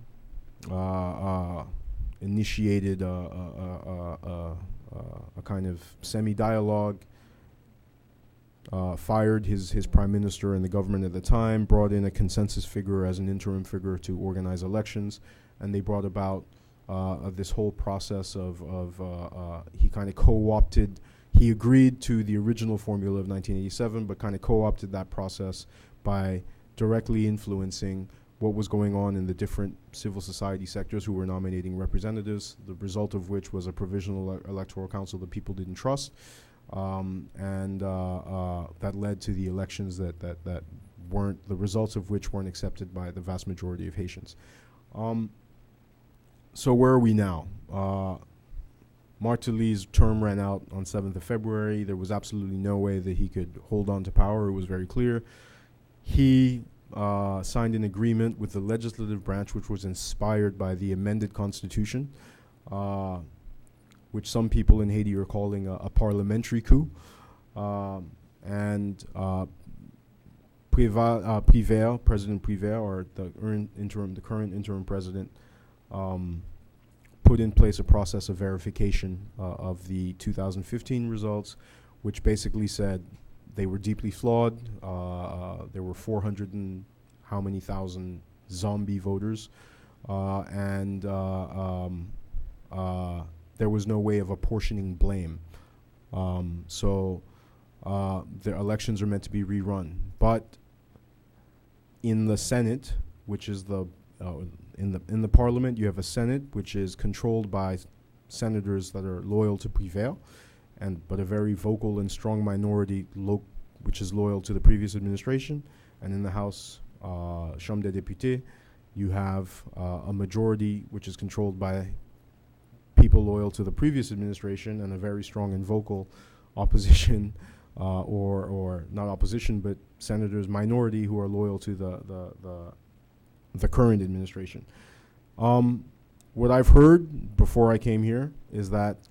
initiated a kind of semi-dialogue, fired his prime minister and the government at the time, brought in a consensus figure as an interim figure to organize elections, and they brought about this whole process of he kind of co-opted. He agreed to the original formula of 1987, but kind of co-opted that process by directly influencing what was going on in the different civil society sectors who were nominating representatives, the result of which was a provisional electoral council that people didn't trust, and that led to the elections that weren't, the results of which weren't accepted by the vast majority of Haitians. So where are we now? Martelly's term ran out on 7th of February. There was absolutely no way that he could hold on to power. It was very clear. He signed an agreement with the legislative branch, which was inspired by the amended constitution, which some people in Haiti are calling a parliamentary coup. And Prévert, President Prévert, or the current interim president, put in place a process of verification of the 2015 results, which basically said they were deeply flawed. There were 400 and how many thousand zombie voters, and there was no way of apportioning blame. So the elections are meant to be rerun. But in the Senate, which is the in the Parliament, you have a Senate which is controlled by senators that are loyal to Prévert, but a very vocal and strong minority which is loyal to the previous administration. And in the House, Chambre des Députés, you have a majority which is controlled by people loyal to the previous administration, and a very strong and vocal opposition, or not opposition, but senators minority who are loyal to the current administration. What I've heard before I came here is that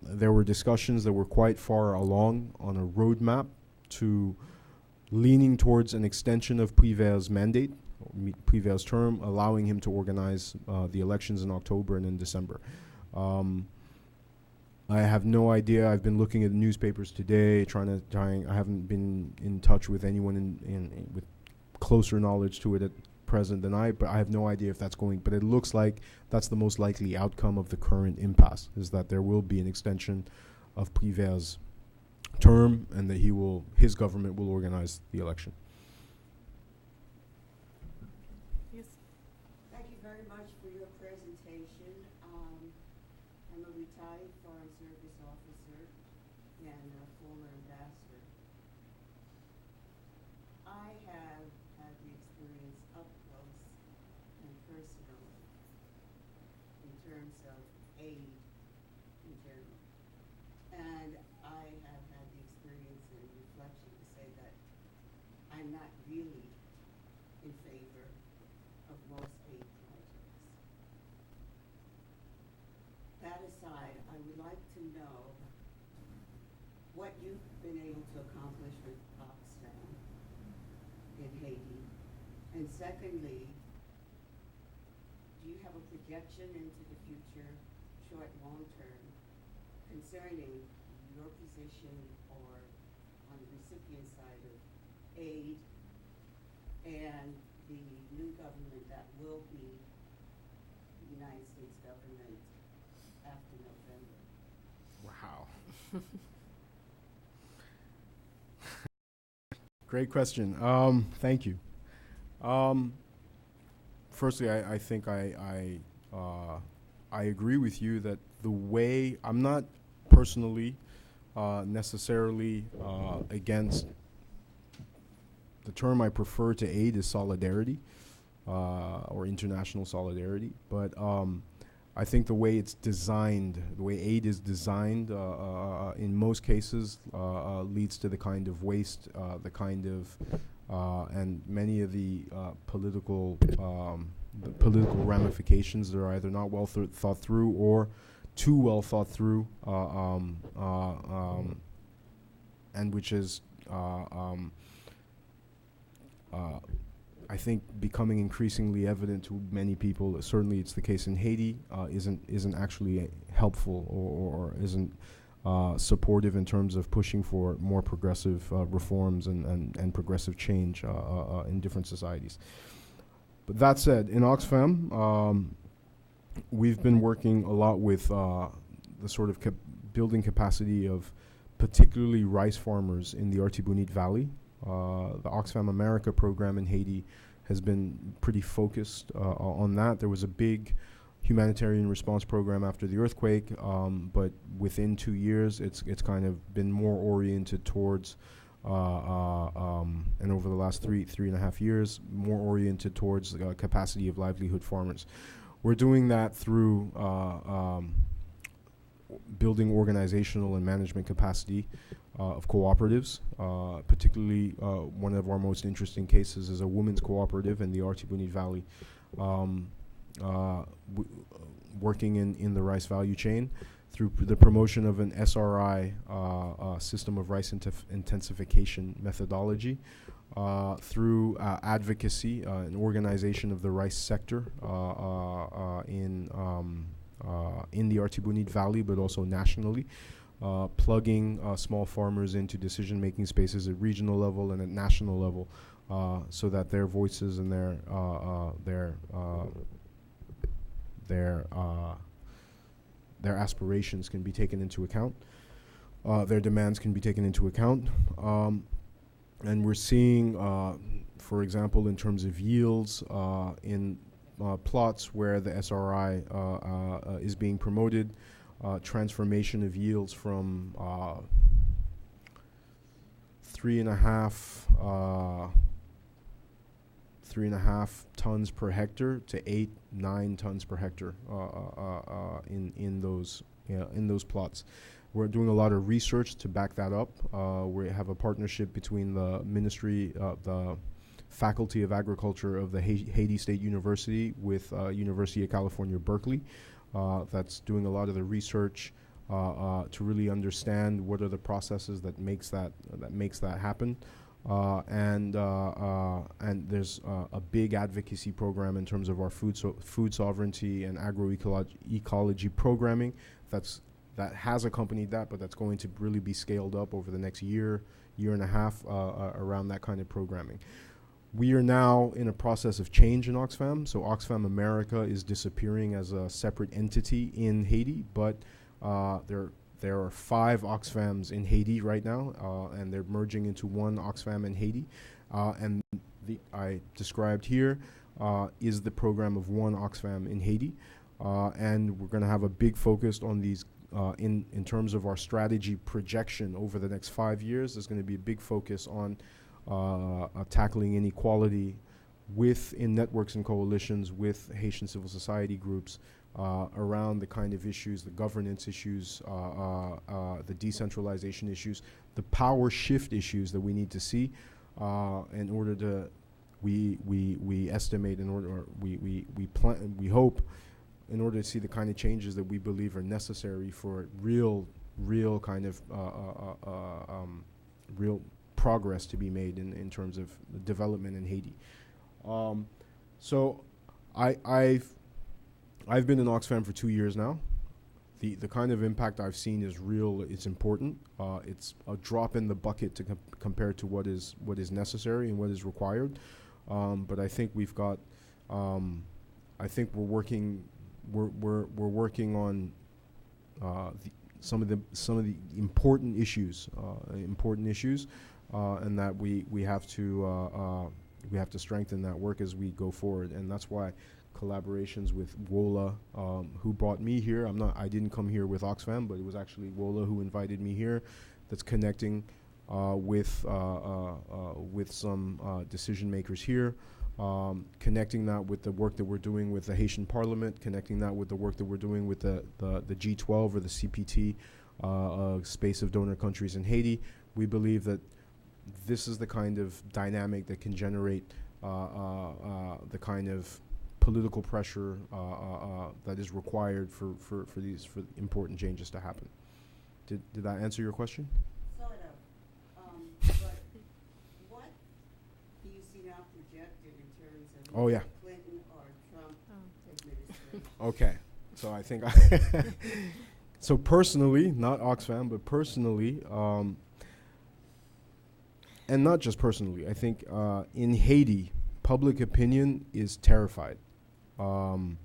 there were discussions that were quite far along on a roadmap to leaning towards an extension of Prévert's mandate, Prévert's term, allowing him to organize the elections in October and in December. I have no idea. I've been looking at the newspapers today, I haven't been in touch with anyone with closer knowledge to it at present than but I have no idea if that's going, but it looks like that's the most likely outcome of the current impasse, is that there will be an extension of Prévert's term, and that his government will organize the election. Yes. Thank you very much for your presentation. I'm a retired Foreign Service officer and a former ambassador. I have had the experience up close and personal in terms of aid in general. And I have had the experience and reflection to say that I'm not really in favor of most aid projects. That aside, I would like to know what you've been able to accomplish with Oxfam in Haiti. And secondly, do you have a projection into the future, short, long term, concerning your position or on the recipient side of aid and the new government that will be the United States government after November? Wow. Great question. Thank you. Firstly, I think I agree with you that the way, I'm not personally necessarily against, the term I prefer to aid is solidarity, or international solidarity, but I think the way it's designed, the way aid is designed, in most cases leads to the kind of waste, and many of the political ramifications that are either not well thought through, or too well thought through, and which is, I think, becoming increasingly evident to many people. Certainly, it's the case in Haiti. Isn't actually helpful or isn't supportive in terms of pushing for more progressive reforms and progressive change in different societies. But that said, in Oxfam, we've been working a lot with the sort of building capacity of particularly rice farmers in the Artibonite Valley. The Oxfam America program in Haiti has been pretty focused on that. There was a big humanitarian response program after the earthquake, but within 2 years, it's kind of been more oriented towards, and over the last three and a half years, more oriented towards the capacity of livelihood farmers. We're doing that through building organizational and management capacity of cooperatives. Particularly, one of our most interesting cases is a women's cooperative in the Artibonite Valley, working in the rice value chain through the promotion of an SRI system of rice intensification methodology, through advocacy, an organization of the rice sector in the Artibonite Valley, but also nationally, plugging small farmers into decision-making spaces at regional level and at national level, so that their voices and their aspirations can be taken into account, their demands can be taken into account. And we're seeing, for example, in terms of yields, in plots where the SRI is being promoted, transformation of yields from 3.5 tons per hectare to 8-9 tons per hectare in those plots. We're doing a lot of research to back that up. We have a partnership between the Ministry, the Faculty of Agriculture of the Haiti State University with University of California, Berkeley. That's doing a lot of the research to really understand what are the processes that makes that happen. And there's a big advocacy program in terms of our food sovereignty and agroecology programming that has accompanied that, but that's going to really be scaled up over the next year and a half around that kind of programming. We are now in a process of change in Oxfam. So Oxfam America is disappearing as a separate entity in Haiti, but there are 5 Oxfams in Haiti right now, and they're merging into one Oxfam in Haiti. And I described here is the program of one Oxfam in Haiti. And we're going to have a big focus on these in terms of our strategy projection over the next 5 years. There's going to be a big focus on tackling inequality in networks and coalitions with Haitian civil society groups around the kind of issues, the governance issues, the decentralization issues, the power shift issues that we need to see in order to, we estimate, in order, or we plan, we hope, in order to see the kind of changes that we believe are necessary for real kind of real progress to be made in terms of development in Haiti. So I've been in Oxfam for 2 years now. The kind of impact I've seen is real. It's important. It's a drop in the bucket to compared to what is necessary and what is required. But I think we've got. I think we're working on some of the important issues, and that we have to strengthen that work as we go forward, and that's why collaborations with WOLA, who brought me here. I didn't come here with Oxfam, but it was actually WOLA who invited me here. That's connecting with some decision makers here, connecting that with the work that we're doing with the Haitian Parliament, connecting that with the work that we're doing with the G12 or the CPT space of donor countries in Haiti. We believe that this is the kind of dynamic that can generate the kind of political pressure that is required for these important changes to happen. Did that answer your question? Sort of. But what do you see now projected in terms of Oh, yeah. Clinton or Trump administration? Okay, so I think so personally, not Oxfam, but personally, and not just personally, I think in Haiti, public opinion is terrified for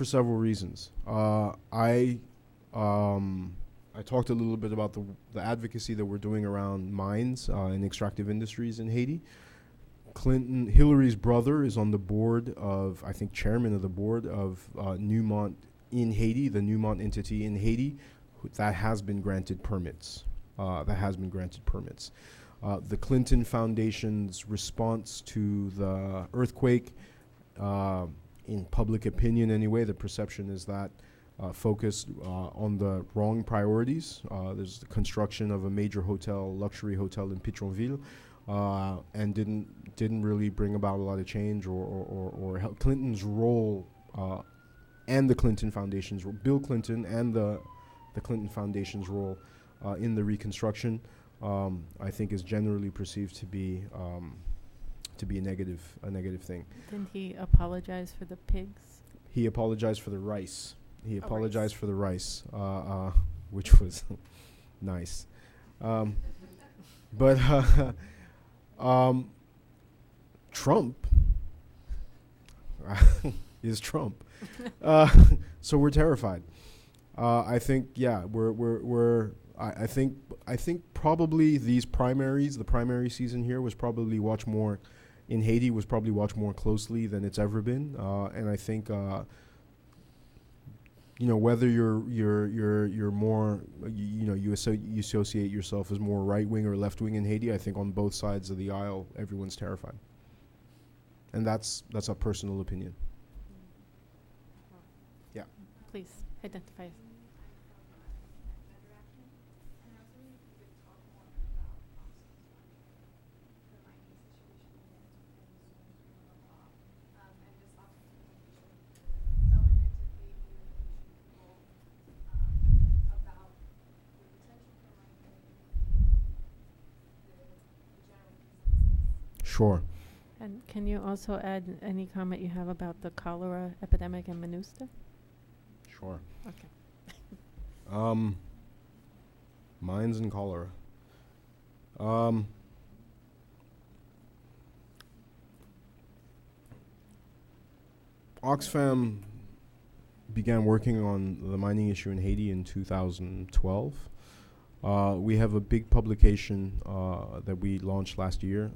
several reasons. I talked a little bit about the advocacy that we're doing around mines and extractive industries in Haiti. Hillary's brother is on the board of, I think, chairman of the board of Newmont in Haiti, the Newmont entity in Haiti, that has been granted permits. The Clinton Foundation's response to the earthquake, in public opinion anyway, the perception is that focused on the wrong priorities. There's the construction of a major luxury hotel in Pitronville, and didn't really bring about a lot of change or help. Clinton's role and the Clinton Foundation's role, Bill Clinton and the Clinton Foundation's role in the reconstruction, I think is generally perceived to be a negative thing. Didn't he apologize for the pigs? He apologized for the rice. He Oh, apologized rice. for the rice, which was nice. But Trump is Trump, so we're terrified. I think, yeah, I think probably these primaries, the primary season here was probably watched more in Haiti, was probably watched more closely than it's ever been, and I think. Whether you're more, you associate yourself as more right wing or left wing in Haiti, I think on both sides of the aisle, everyone's terrified, and that's a personal opinion. Yeah. Please identify. Sure. And can you also add any comment you have about the cholera epidemic in MINUSTA? Sure. Okay. Mines and cholera. Oxfam began working on the mining issue in Haiti in 2012. We have a big publication that we launched last year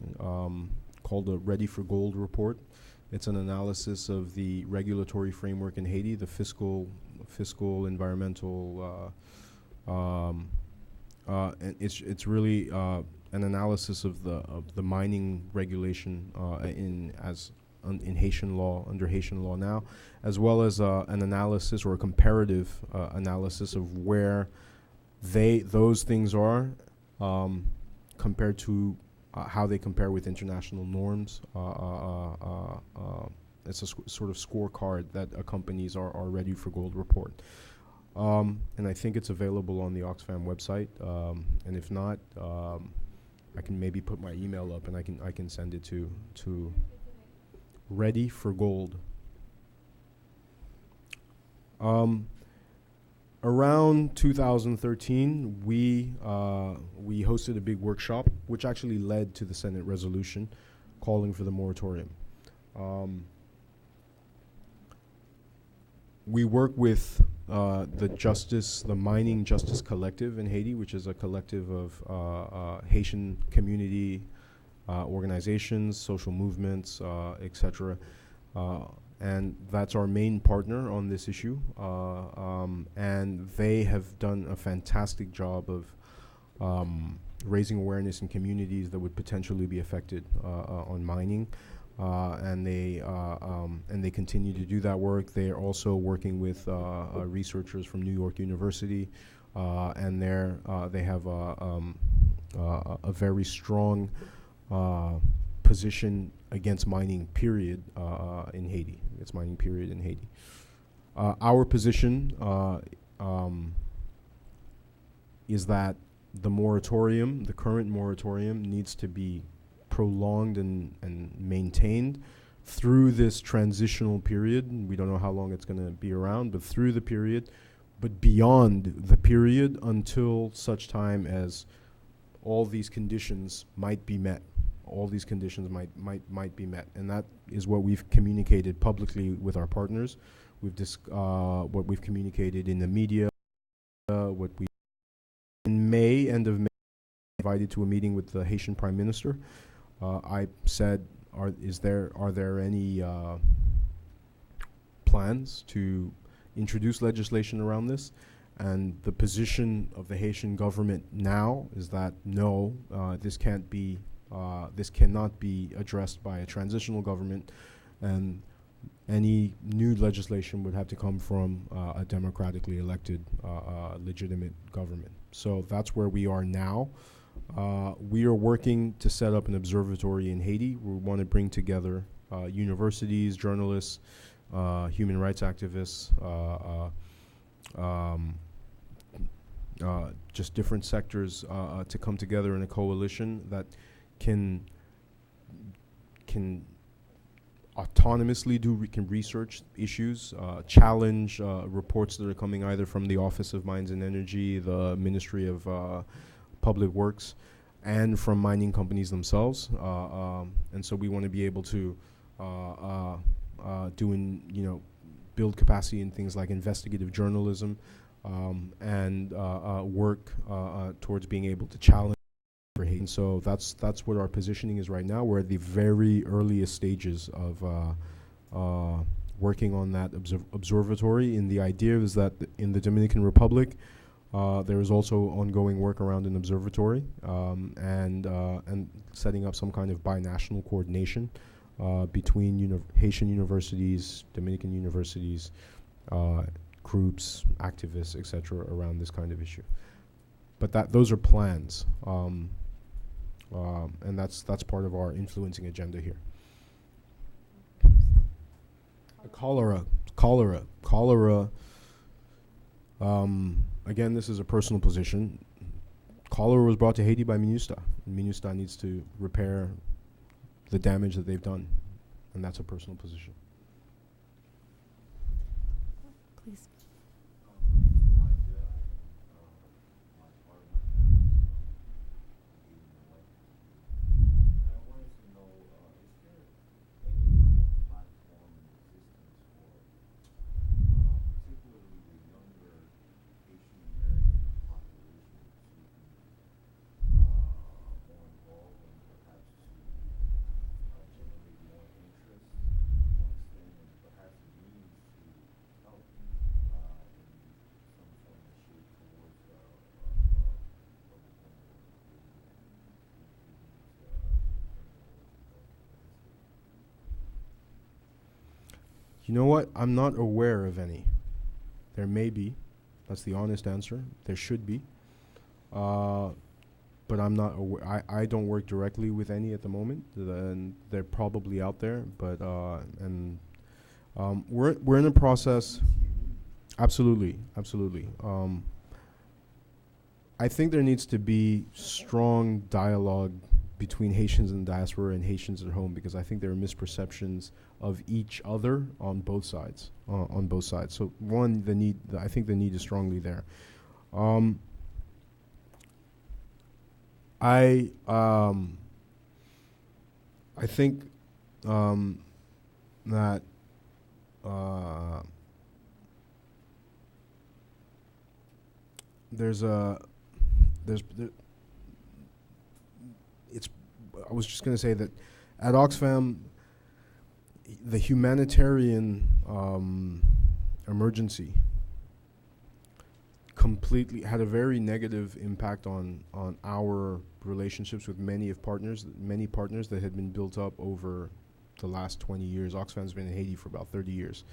called the Ready for Gold report. It's an analysis of the regulatory framework in Haiti, the fiscal, environmental, and it's really an analysis of the mining regulation in Haitian law, under Haitian law now, as well as an analysis or a comparative analysis of where those things are compared to how they compare with international norms. It's a sort of scorecard that accompanies our Ready for Gold report. And I think it's available on the Oxfam website. And if not, I can maybe put my email up and I can send it to Ready for Gold. Around 2013, we hosted a big workshop, which actually led to the Senate resolution calling for the moratorium. We work with the Mining Justice Collective in Haiti, which is a collective of Haitian community organizations, social movements, etc. And that's our main partner on this issue. And they have done a fantastic job of raising awareness in communities that would potentially be affected on mining. And they continue to do that work. They are also working with researchers from New York University, and they have a very strong position against mining, period, in Haiti. Against mining, period, in Haiti. Our position is that the current moratorium, needs to be prolonged and maintained through this transitional period. We don't know how long it's going to be around, but through the period, but beyond the period, until such time as all these conditions might be met. All these conditions might be met, and that is what we've communicated publicly with our partners. What we've communicated in the media. What we in May, end of May, invited to a meeting with the Haitian Prime Minister. I said, are there any plans to introduce legislation around this? And the position of the Haitian government now is that no, this cannot be addressed by a transitional government, and any new legislation would have to come from a democratically elected, legitimate government. So that's where we are now. We are working to set up an observatory in Haiti. We want to bring together universities, journalists, human rights activists, just different sectors to come together in a coalition that can autonomously can research issues, challenge reports that are coming either from the Office of Mines and Energy, the Ministry of Public Works, and from mining companies themselves. And so we want to be able to build capacity in things like investigative journalism, and work towards being able to challenge. And so that's what our positioning is right now. We're at the very earliest stages of working on that observatory. And the idea is that in the Dominican Republic, there is also ongoing work around an observatory, and setting up some kind of binational coordination between Haitian universities, Dominican universities, groups, activists, etc., around this kind of issue. But those are plans. And that's part of our influencing agenda here. Cholera. Again, this is a personal position. Cholera was brought to Haiti by MINUSTA. MINUSTA needs to repair the damage that they've done, and that's a personal position. Please. You know what? I'm not aware of any. There may be. That's the honest answer. There should be. But I'm not aware. I don't work directly with any at the moment. And they're probably out there. But we're in a process. Absolutely. I think there needs to be strong dialogue between Haitians in the diaspora and Haitians at home, because I think there are misperceptions of each other on both sides. So one, I think the need is strongly there. I think that I was just going to say that at Oxfam, the humanitarian emergency completely had a very negative impact on our relationships with many partners that had been built up over the last 20 years. Oxfam's been in Haiti for about 30 years.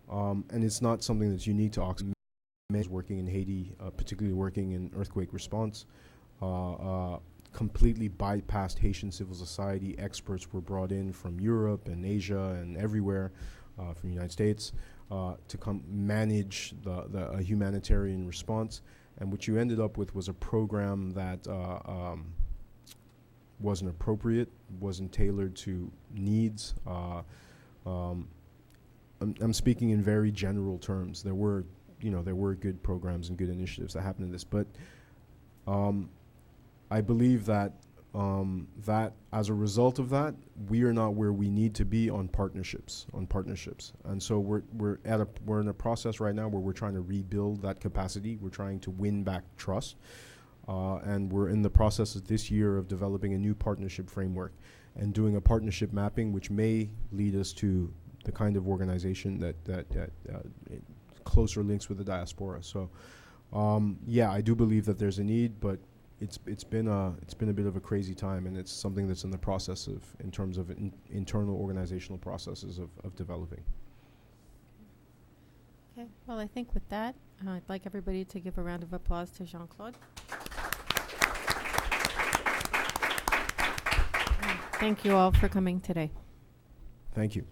And it's not something that's unique to Oxfam. Working in Haiti, particularly working in earthquake response, completely bypassed Haitian civil society. Experts were brought in from Europe and Asia and everywhere, from the United States, to come manage a humanitarian response. And what you ended up with was a program that wasn't appropriate, wasn't tailored to needs. I'm speaking in very general terms. There were good programs and good initiatives that happened in this, but I believe that that as a result of that, we are not where we need to be on partnerships. And so we're in a process right now where we're trying to rebuild that capacity. We're trying to win back trust. And we're in the process of this year of developing a new partnership framework and doing a partnership mapping, which may lead us to the kind of organization that closer links with the diaspora. So, yeah, I do believe that there's a need, but it's been a bit of a crazy time, and it's something that's in the process of, in terms of internal organizational processes of developing. Okay, well, I think with that, I'd like everybody to give a round of applause to Jean-Claude. Thank you all for coming today. Thank you.